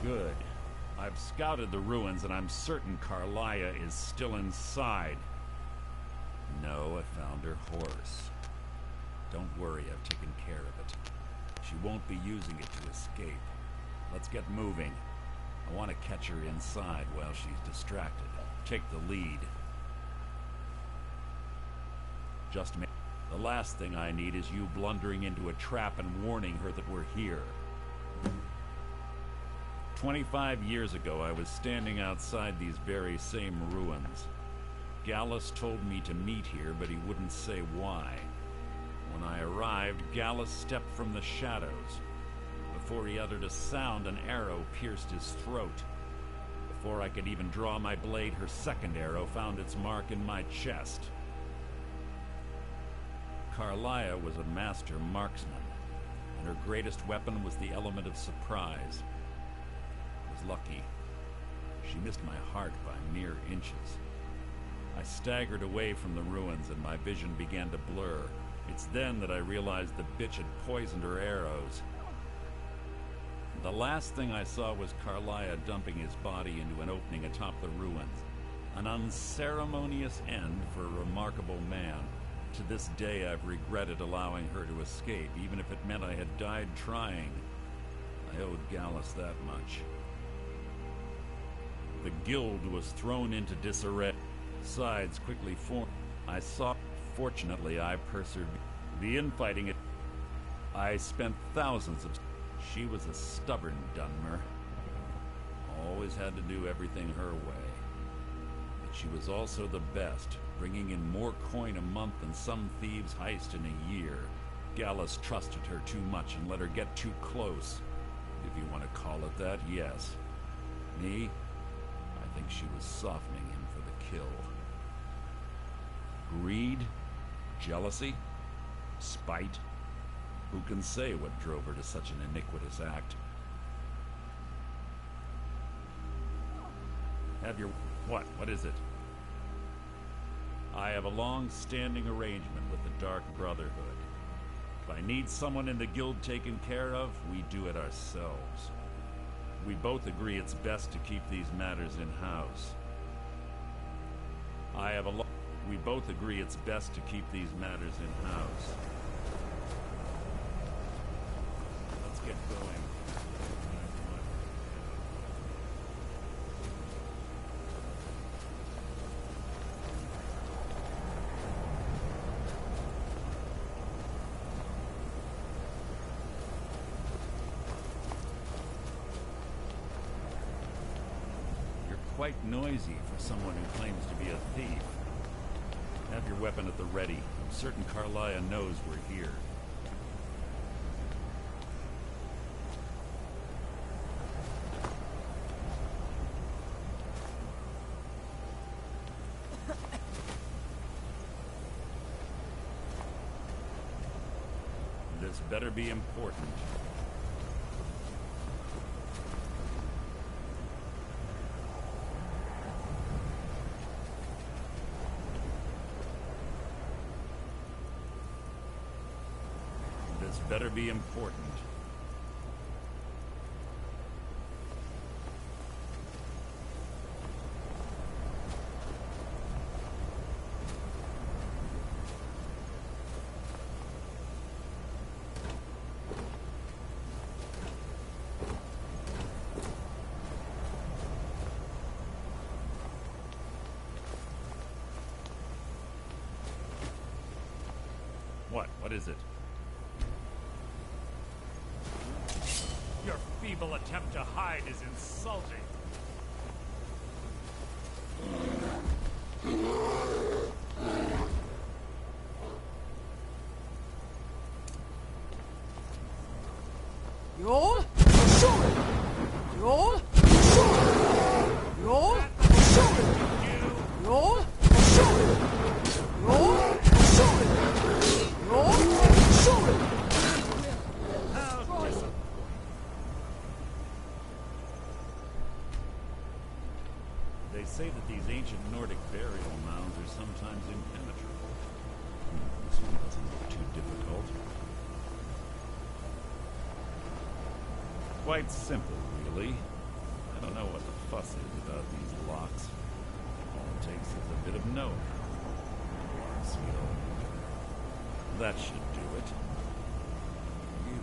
Good. I've scouted the ruins and I'm certain Carlia is still inside. No, I found her horse. Don't worry, I've taken care of it. She won't be using it to escape. Let's get moving. I want to catch her inside while she's distracted. Take the lead. Just me. The last thing I need is you blundering into a trap and warning her that we're here. 25 years ago, I was standing outside these very same ruins. Gallus told me to meet here, but he wouldn't say why. When I arrived, Gallus stepped from the shadows. Before he uttered a sound, an arrow pierced his throat. Before I could even draw my blade, her second arrow found its mark in my chest. Carlia was a master marksman, and her greatest weapon was the element of surprise. I was lucky. She missed my heart by mere inches. I staggered away from the ruins and my vision began to blur. It's then that I realized the bitch had poisoned her arrows. The last thing I saw was Carlia dumping his body into an opening atop the ruins. An unceremonious end for a remarkable man. To this day I've regretted allowing her to escape, even if it meant I had died trying. I owed Gallus that much. The guild was thrown into disarray. Sides quickly formed. I saw. Fortunately, I persevered. The infighting. I spent thousands of. She was a stubborn Dunmer. Always had to do everything her way. But she was also the best, bringing in more coin a month than some thieves heist in a year. Gallus trusted her too much and let her get too close. If you want to call it that, yes. Me? I think she was softening him for the kill. Greed? Jealousy? Spite? Who can say what drove her to such an iniquitous act? Have your... What? What is it? I have a long-standing arrangement with the Dark Brotherhood. If I need someone in the guild taken care of, we do it ourselves. We both agree it's best to keep these matters in-house. We both agree it's best to keep these matters in-house. Let's get going. You're quite noisy for someone who claims to be a thief. Have your weapon at the ready. I'm certain Carlia knows we're here. This better be important. This better be important. What is it? Your feeble attempt to hide is insulting. You're shooting. You're shooting. You're shooting. You're shooting. You're shooting. You're shooting. They say that these ancient Nordic burial mounds are sometimes impenetrable. This one doesn't look too difficult. Quite simple, really. I don't know what the fuss is about these locks. All it takes is a bit of know-how. One skill. That should do it. You.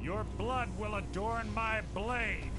Your blood will adorn my blade.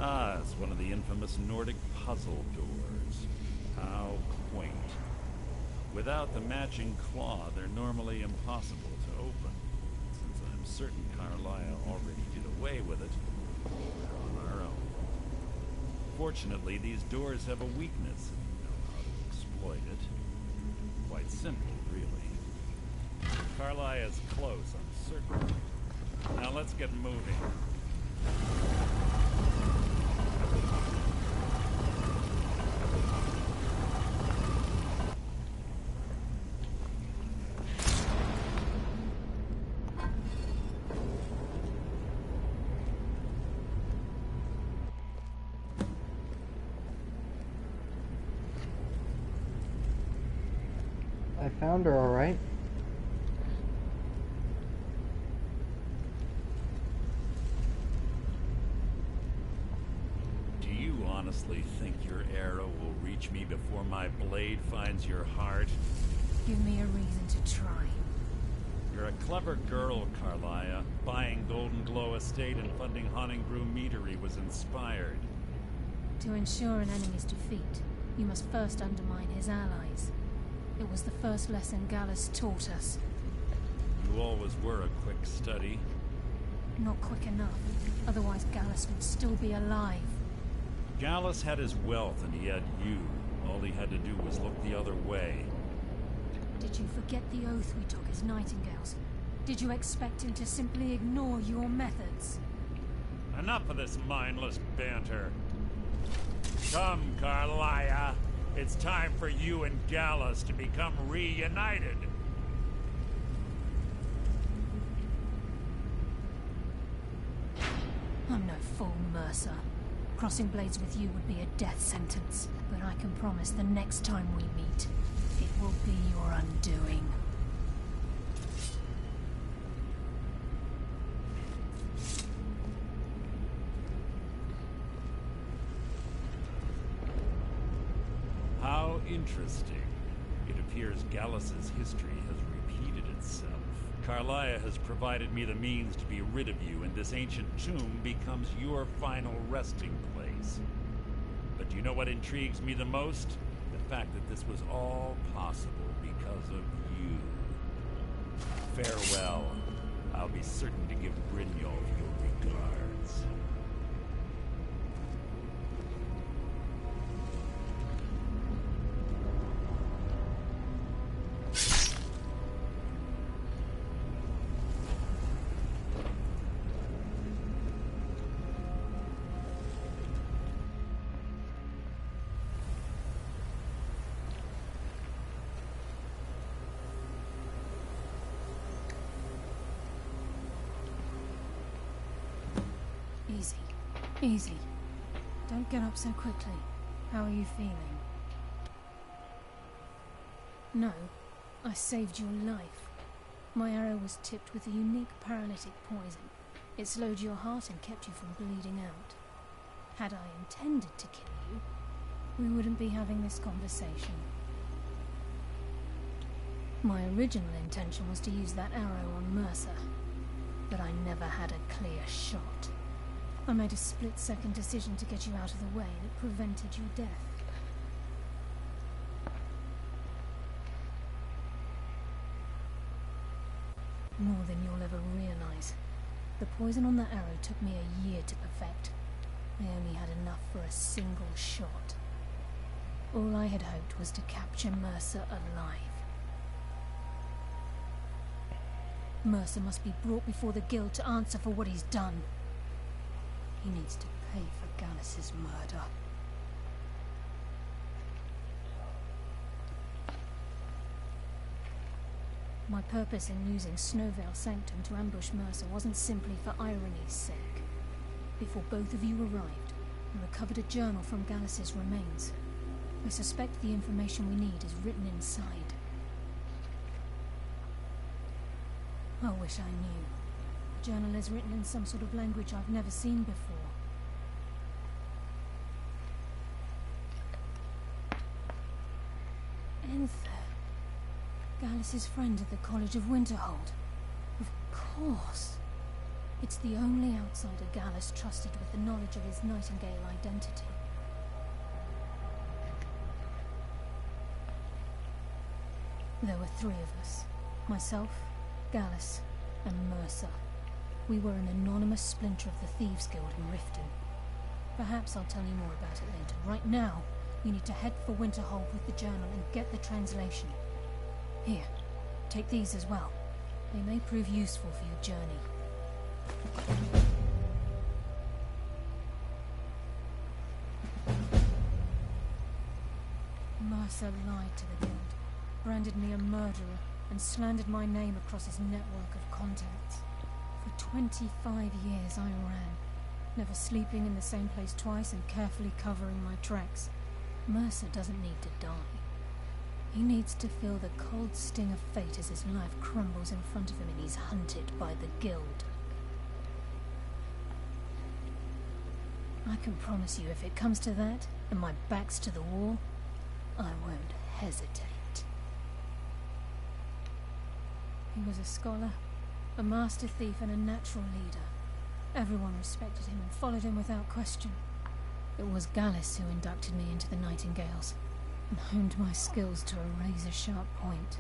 Ah, it's one of the infamous Nordic puzzle doors. How quaint. Without the matching claw, they're normally impossible to open. Since I'm certain Carlisle already did away with it. We're on our own. Fortunately, these doors have a weakness, and we know how to exploit it. Quite simple, really. Carlisle is close, I'm certain. Now let's get moving. I found her, all right. Do you honestly think your arrow will reach me before my blade finds your heart? Give me a reason to try. You're a clever girl, Carlisle. Buying Golden Glow Estate and funding Honningbrew Meadery was inspired. To ensure an enemy's defeat, you must first undermine his allies. It was the first lesson Gallus taught us. You always were a quick study. Not quick enough, otherwise Gallus would still be alive. Gallus had his wealth and he had you. All he had to do was look the other way. Did you forget the oath we took as Nightingales? Did you expect him to simply ignore your methods? Enough of this mindless banter. Come, Carlisle. It's time for you and Gallus to become reunited. I'm no fool, Mercer. Crossing blades with you would be a death sentence, but I can promise the next time we meet, it will be your undoing. How interesting. It appears Gallus's history has repeated itself. Carlisle has provided me the means to be rid of you, and this ancient tomb becomes your final resting place. But do you know what intrigues me the most? The fact that this was all possible because of you. Farewell. I'll be certain to give Brynjolf your regards. Easy. Easy. Don't get up so quickly. How are you feeling? No, I saved your life. My arrow was tipped with a unique paralytic poison. It slowed your heart and kept you from bleeding out. Had I intended to kill you, we wouldn't be having this conversation. My original intention was to use that arrow on Mercer, but I never had a clear shot. I made a split-second decision to get you out of the way, and it prevented your death. More than you'll ever realize. The poison on that arrow took me a year to perfect. I only had enough for a single shot. All I had hoped was to capture Mercer alive. Mercer must be brought before the Guild to answer for what he's done. He needs to pay for Gallus's murder. My purpose in using Snowvale Sanctum to ambush Mercer wasn't simply for irony's sake. Before both of you arrived, I recovered a journal from Gallus's remains. I suspect the information we need is written inside. I wish I knew. The journal is written in some sort of language I've never seen before. Enther. Gallus's friend at the College of Winterhold. Of course. It's the only outsider Gallus trusted with the knowledge of his Nightingale identity. There were three of us. Myself, Gallus, and Mercer. We were an anonymous splinter of the Thieves Guild in Riften. Perhaps I'll tell you more about it later. Right now, you need to head for Winterhold with the journal and get the translation. Here, take these as well. They may prove useful for your journey. Mercer lied to the Guild, branded me a murderer, and slandered my name across his network of contacts. For 25 years I ran, never sleeping in the same place twice and carefully covering my tracks. Mercer doesn't need to die. He needs to feel the cold sting of fate as his life crumbles in front of him and he's hunted by the Guild. I can promise you, if it comes to that, and my back's to the wall, I won't hesitate. He was a scholar, a master thief, and a natural leader. Everyone respected him and followed him without question. It was Gallus who inducted me into the Nightingales, and honed my skills to a razor-sharp point.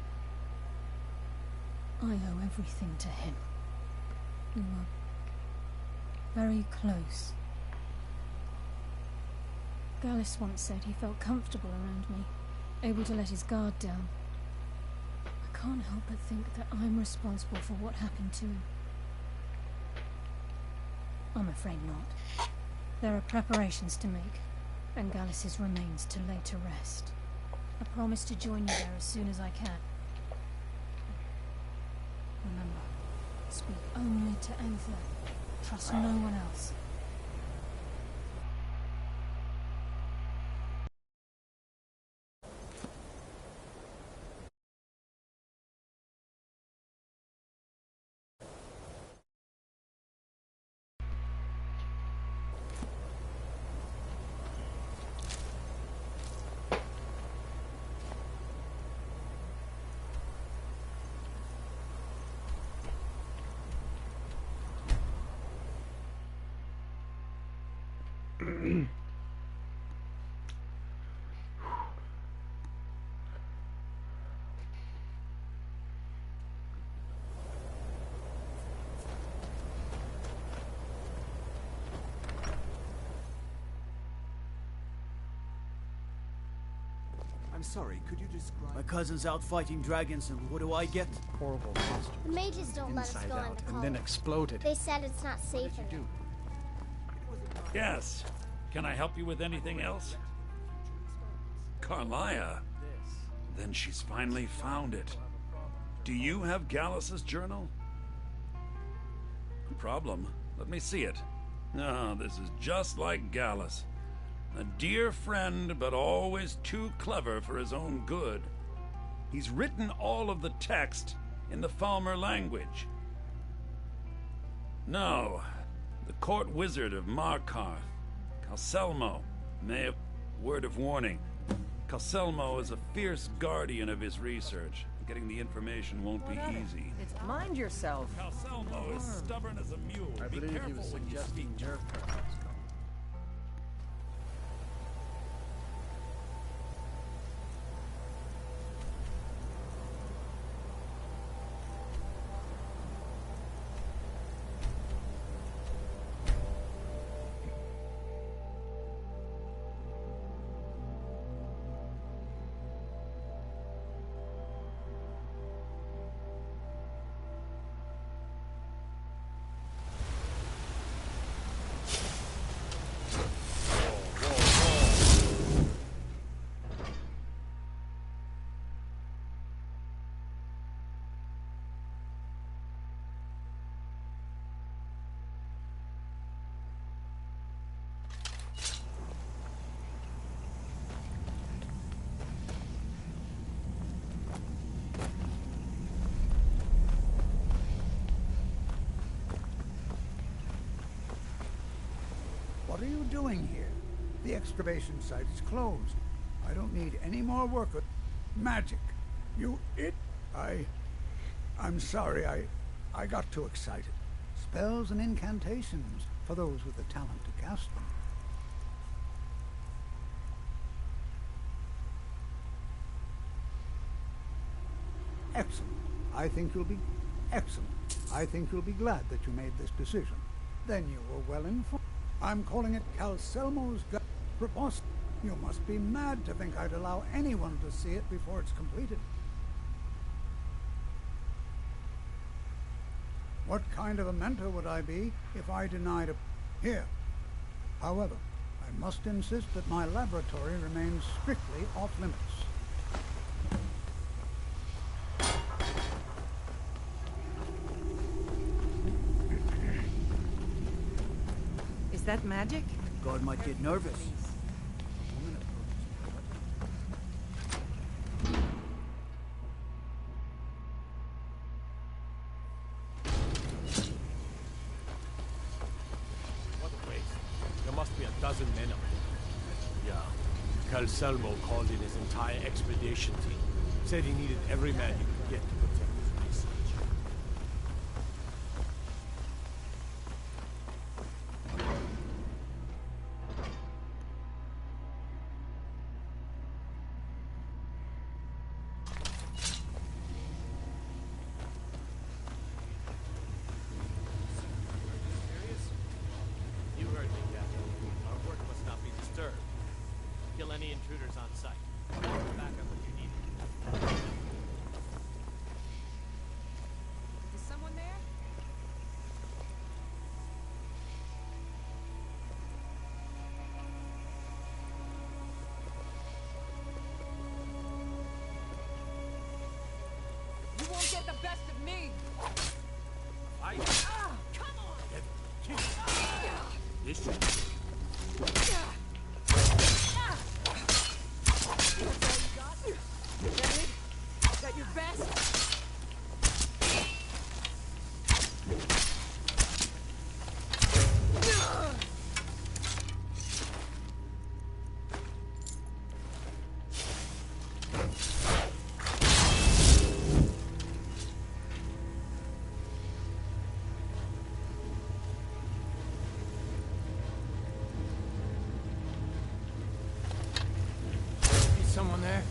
I owe everything to him. We were very close. Gallus once said he felt comfortable around me, able to let his guard down. I can't help but think that I'm responsible for what happened to him. I'm afraid not. There are preparations to make, and Gallus's remains to lay to rest. I promise to join you there as soon as I can. Remember, speak only to Anther. Trust no one else. I'm sorry, could you describe... My cousin's out fighting dragons, and what do I get? Horrible monster. The mages don't let us Inside go out, into and then college. exploded. They said it's not safe for them. Yes. Can I help you with anything else? Carlia? Then she's finally found it. Do you have Gallus's journal? No problem. Let me see it. Ah, this is just like Gallus. A dear friend, but always too clever for his own good. He's written all of the text in the Falmer language. No, the court wizard of Markarth, Calselmo, may have... Word of warning. Calselmo is a fierce guardian of his research. Getting the information won't be easy. Mind yourself. Calselmo is stubborn as a mule. I Be believe he careful was when you suggesting speak. nerve problems. What are you doing here? The excavation site is closed. I don't need any more work with magic. I'm sorry, I got too excited. Spells and incantations for those with the talent to cast them. Excellent. I think you'll be... Excellent. I think you'll be glad that you made this decision. Then you were well informed. I'm calling it Calcelmo's Proposal. You must be mad to think I'd allow anyone to see it before it's completed. What kind of a mentor would I be if I denied a... Here. However, I must insist that my laboratory remains strictly off-limits. Is that magic? God might get nervous. What a waste. There must be a dozen men up here. Yeah. Calcelmo called in his entire expedition team. Said he needed every man he could get to protect his research. You heard me, Captain. Our work must not be disturbed. Kill any intruders on site. Back up if you need it. Is someone there? You won't get the best of me! Come on! This should Is that your best? Is someone there?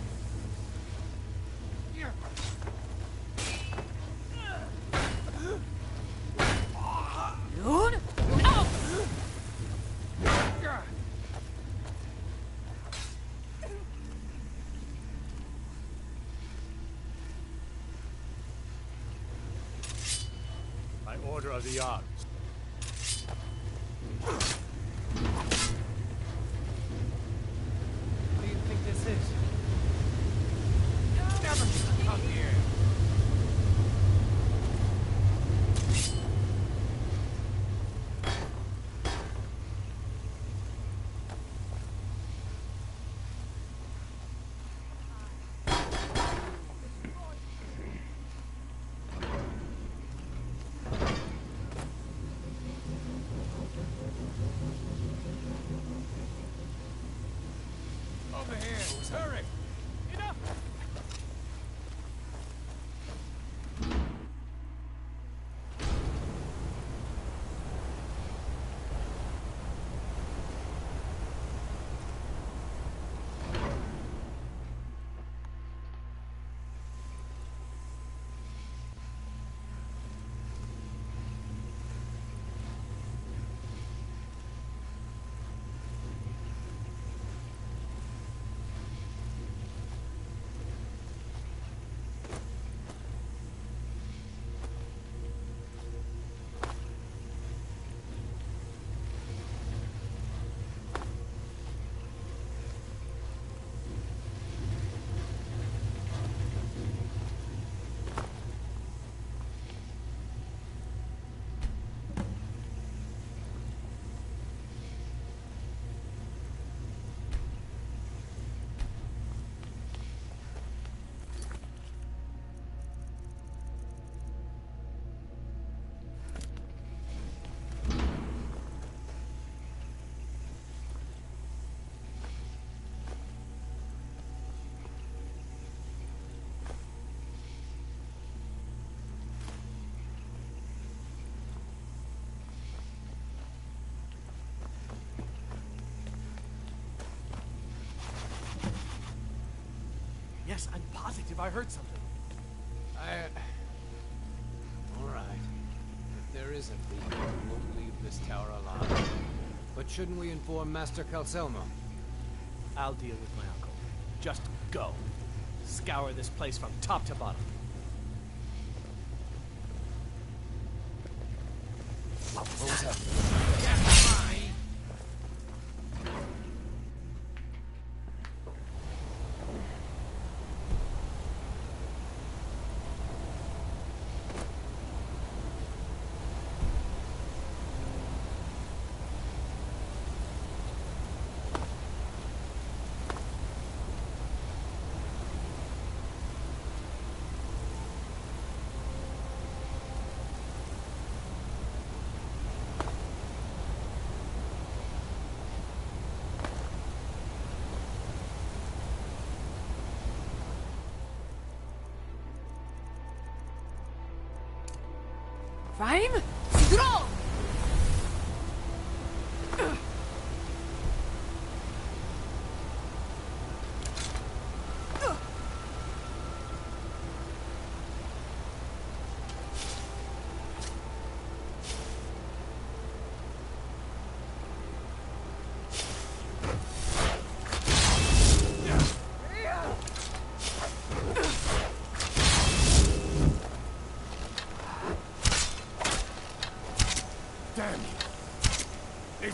by order of the Arms. What do you think this is? Never come here. Over here. Hurry. Enough. Yes, I'm positive I heard something. isn't legal, we won't leave this tower alive. But shouldn't we inform Master Calcelmo? I'll deal with my uncle. Just go. Scour this place from top to bottom. What was that? Rhyme? Siguro!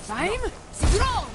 Rhyme? Siguro!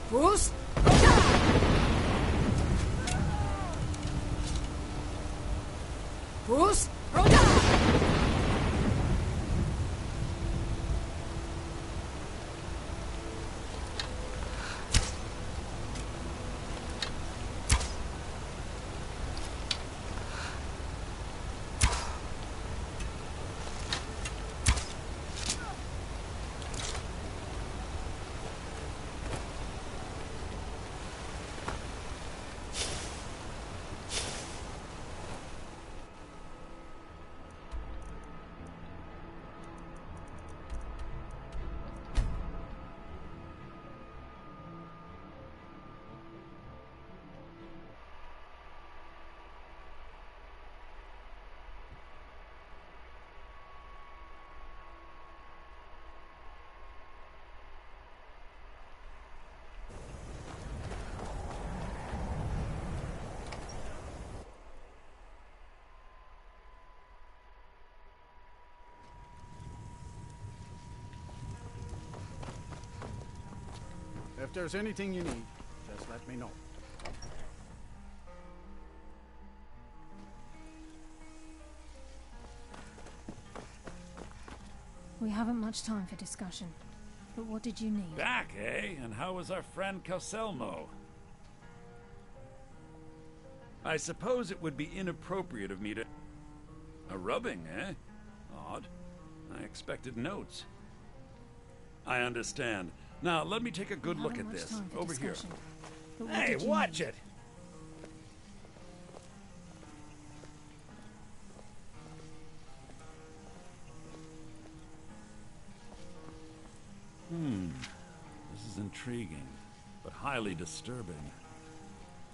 Bruce? Bruce? If there's anything you need, just let me know. We haven't much time for discussion. But what did you need? Back, eh? And how was our friend Calcelmo? I suppose it would be inappropriate of me to... A rubbing, eh? Odd. I expected notes. I understand. Now, let me take a good look at this. Over here. Hey, watch it! This is intriguing, but highly disturbing.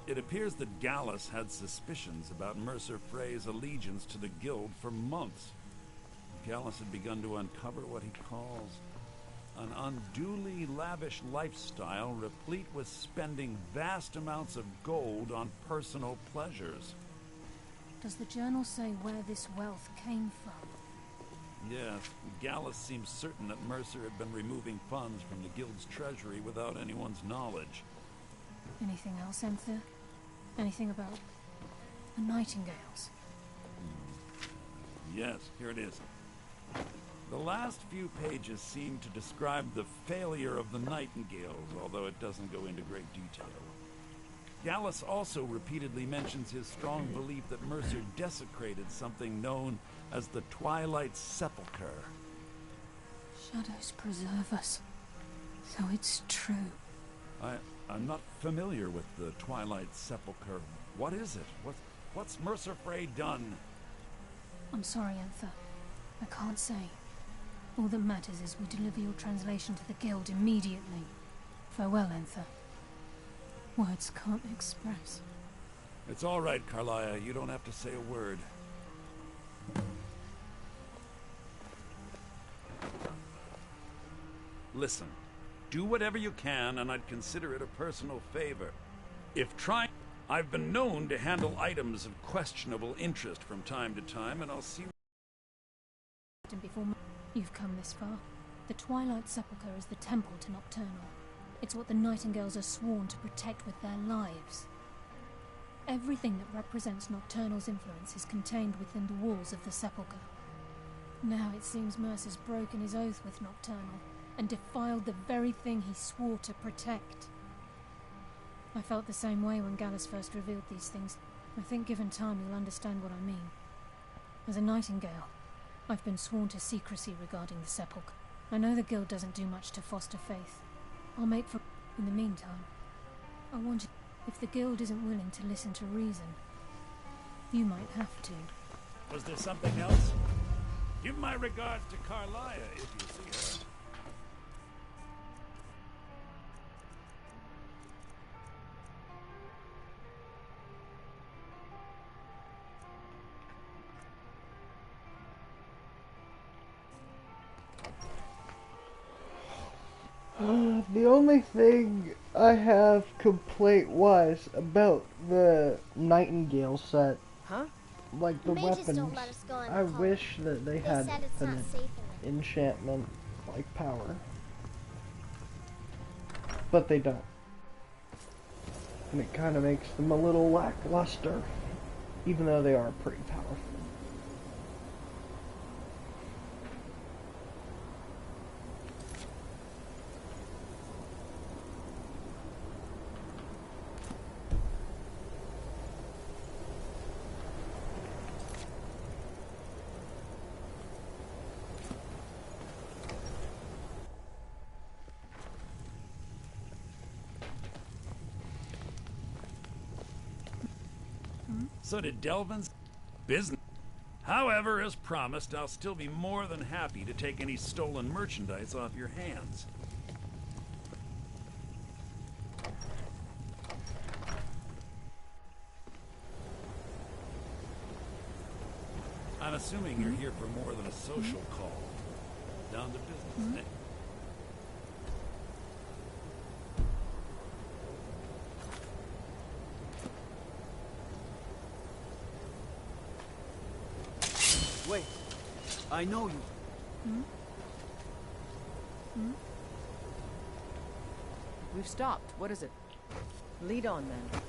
It appears that Gallus had suspicions about Mercer Frey's allegiance to the Guild for months. Gallus had begun to uncover what he calls an unduly lavish lifestyle replete with spending vast amounts of gold on personal pleasures. Does the journal say where this wealth came from? Yes, Gallus seems certain that Mercer had been removing funds from the Guild's treasury without anyone's knowledge. Anything else, Enthir? Anything about the Nightingales? Yes, here it is. The last few pages seem to describe the failure of the Nightingales, although it doesn't go into great detail. Gallus also repeatedly mentions his strong belief that Mercer desecrated something known as the Twilight Sepulchre. Shadows preserve us. So it's true. I'm not familiar with the Twilight Sepulchre. What is it? What's Mercer Frey done? I'm sorry, Anther. I can't say. All that matters is we deliver your translation to the Guild immediately. Farewell, Anther. Words can't express. It's all right, Carlia. You don't have to say a word. Listen, do whatever you can, and I'd consider it a personal favor. If trying... I've been known to handle items of questionable interest from time to time, and I'll see... Before you've come this far. The Twilight Sepulchre is the temple to Nocturnal. It's what the Nightingales are sworn to protect with their lives. Everything that represents Nocturnal's influence is contained within the walls of the Sepulchre. Now it seems Mercer's broken his oath with Nocturnal and defiled the very thing he swore to protect. I felt the same way when Gallus first revealed these things. I think given time you'll understand what I mean. As a Nightingale, I've been sworn to secrecy regarding the Sepulchre. I know the Guild doesn't do much to foster faith. I'll make for... In the meantime, I want you... If the Guild isn't willing to listen to reason, you might have to. Was there something else? Give my regards to Carlia if you see her. The only thing I have complaint-wise about the Nightingale set, like the Mages weapons, don't let us go in the I car. wish that they had said it's an not safe in enchantment like power, but they don't, and it kind of makes them a little lackluster, even though they are pretty powerful. So did Delvin's business. However, as promised, I'll still be more than happy to take any stolen merchandise off your hands. I'm assuming you're here for more than a social call. Down to business, eh? Wait, I know you. We've stopped. What is it? Lead on, then.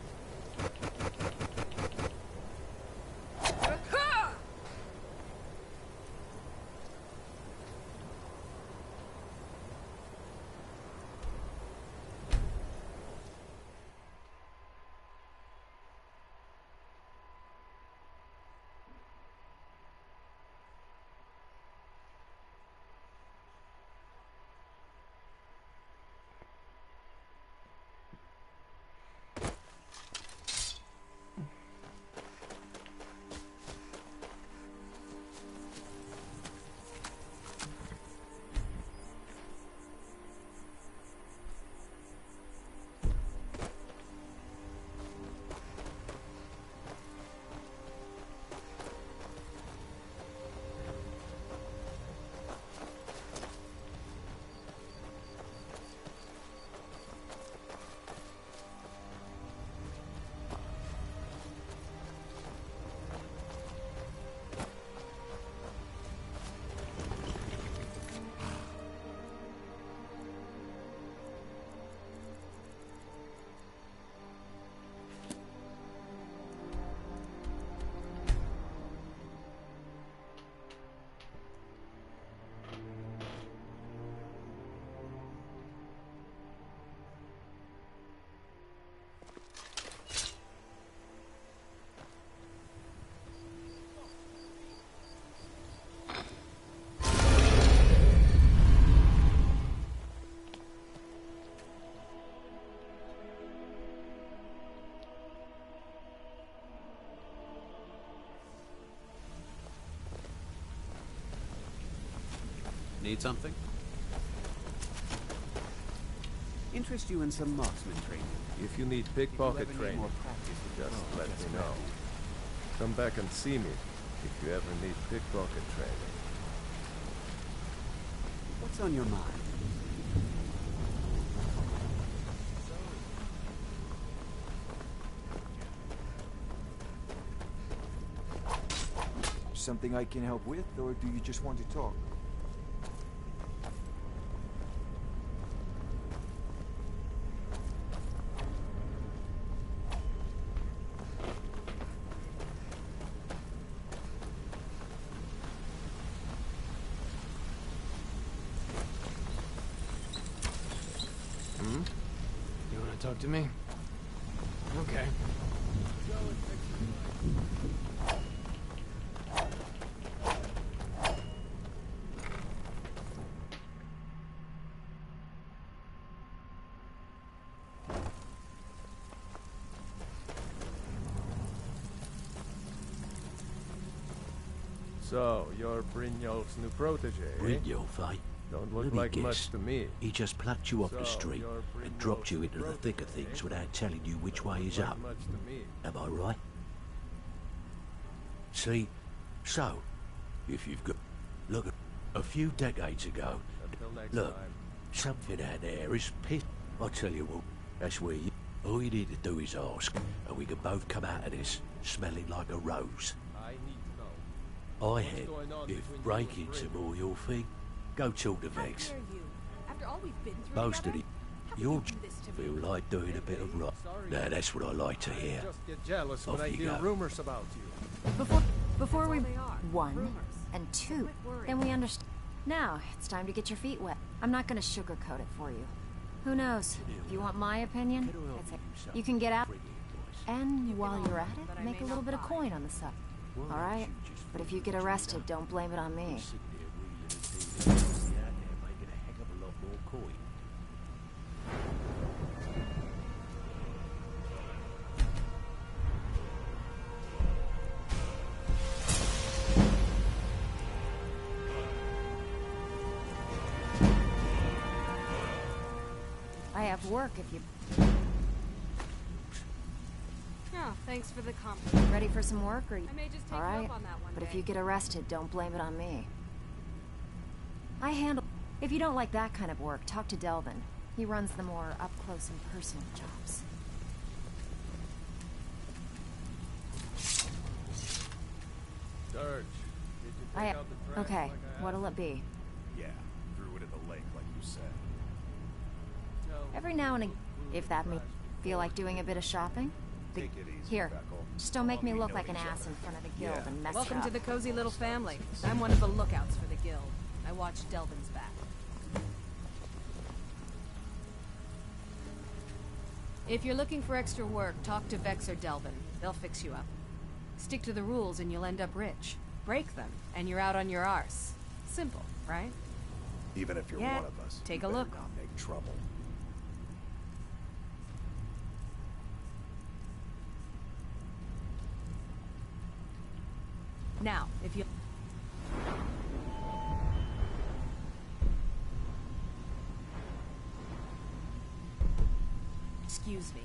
Need something? Interest you in some marksman training? If you need pickpocket need training, more practice with just your let best me know. friend. Come back and see me if you ever need pickpocket training. What's on your mind? Something I can help with, or do you just want to talk? You want to talk to me? Okay. So, you're Brynjolf's new protege, eh? Brynjolf, eh? Don't look Let me like guess. much to me. He just plucked you off the So, street you're and dropped you into the Brynjolf's thick of protege, things eh? without telling you which way is Like up. much to me. Am I right? See? So, if you've got... Look, a few decades ago... Until next Look, time. something out there is pissed. I tell you what, that's where you... All you need to do is ask, and we can both come out of this smelling like a rose. I need to know. I had, if break-ins are more your thing, go talk to Vex. After all we've been through Most of together, it, you'll feel like doing a bit of rock. Now that's what I like to hear. Just get jealous when Off I you hear go. rumors about you. Before we... they are. One, Rumors. and two, Quit worrying. then we understand. Now, it's time to get your feet wet. I'm not gonna sugarcoat it for you. Who knows? If you want my opinion, it's you can get out, and while you're at it, make a little bit of coin on the side. All right? But if you get arrested, don't blame it on me. I have work if you... Oh, thanks for the compliment. Ready for some work, or... I may just take All you right? up on that one But if day. you get arrested, don't blame it on me. I handle... If you don't like that kind of work, talk to Delvin. He runs the more up-close and personal jobs. Serge, did you take out the trash Okay, like I what'll it be? Yeah, threw it in the lake like you said. Every now and again, if that makes feel like doing a bit of shopping. Take it easy, Here, Beckle. just don't make me We look know like an each ass other. in front of the guild Yeah. and mess Welcome it up. to the cozy little family. I'm one of the lookouts for the guild. I watch Delvin's back. If you're looking for extra work, talk to Vex or Delvin. They'll fix you up. Stick to the rules and you'll end up rich. Break them, and you're out on your arse. Simple, right? Even if you're Yeah, one of us, take you a better look. not make trouble. Now, if you... Excuse me.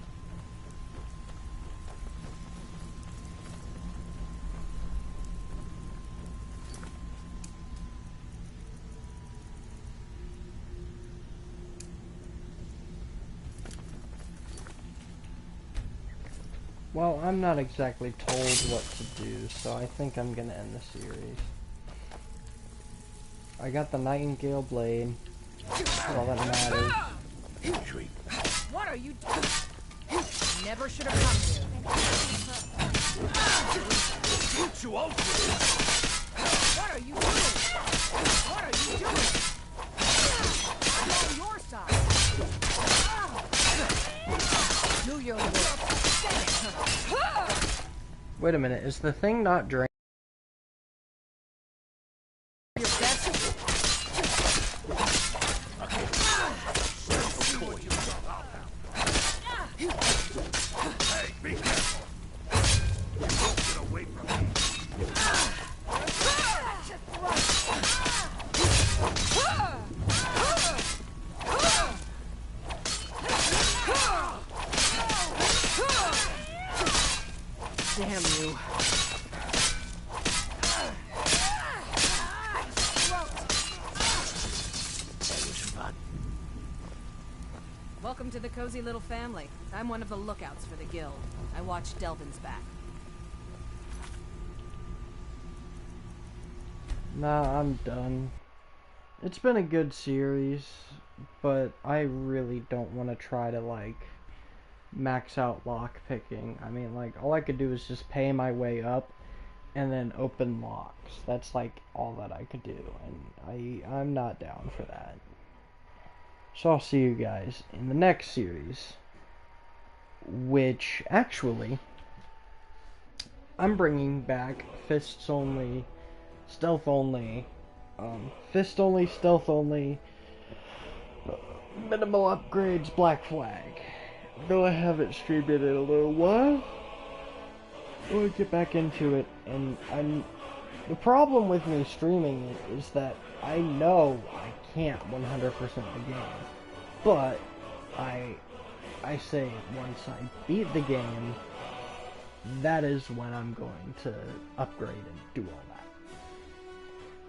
Well, I'm not exactly told what to do, so I think I'm gonna end the series. I got the Nightingale Blade. That's all that matters. What are you doing? Never should have come here. Shoot you out! What are you doing? What are you doing? I'm on your side. Do your work. Wait a minute, is the thing not drained? Your best. Hey, be careful! Get away from me! Damn you. That was fun. Welcome to the cozy little family. I'm one of the lookouts for the guild. I watch Delvin's back. Nah, I'm done. It's been a good series, but I really don't want to try to, like, max out lock picking. I mean, like, all I could do is just pay my way up and then open locks. That's, like, all that I could do, and I'm not down for that. So I'll see you guys in the next series, which, actually, I'm bringing back fists only, stealth only, fist only, stealth only, minimal upgrades, Black Flag. Though I haven't streamed it in a little while, I want to get back into it, and the problem with me streaming it is that I know I can't 100% the game, but I say once I beat the game, that is when I'm going to upgrade and do all that.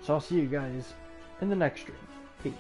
So I'll see you guys in the next stream. Peace.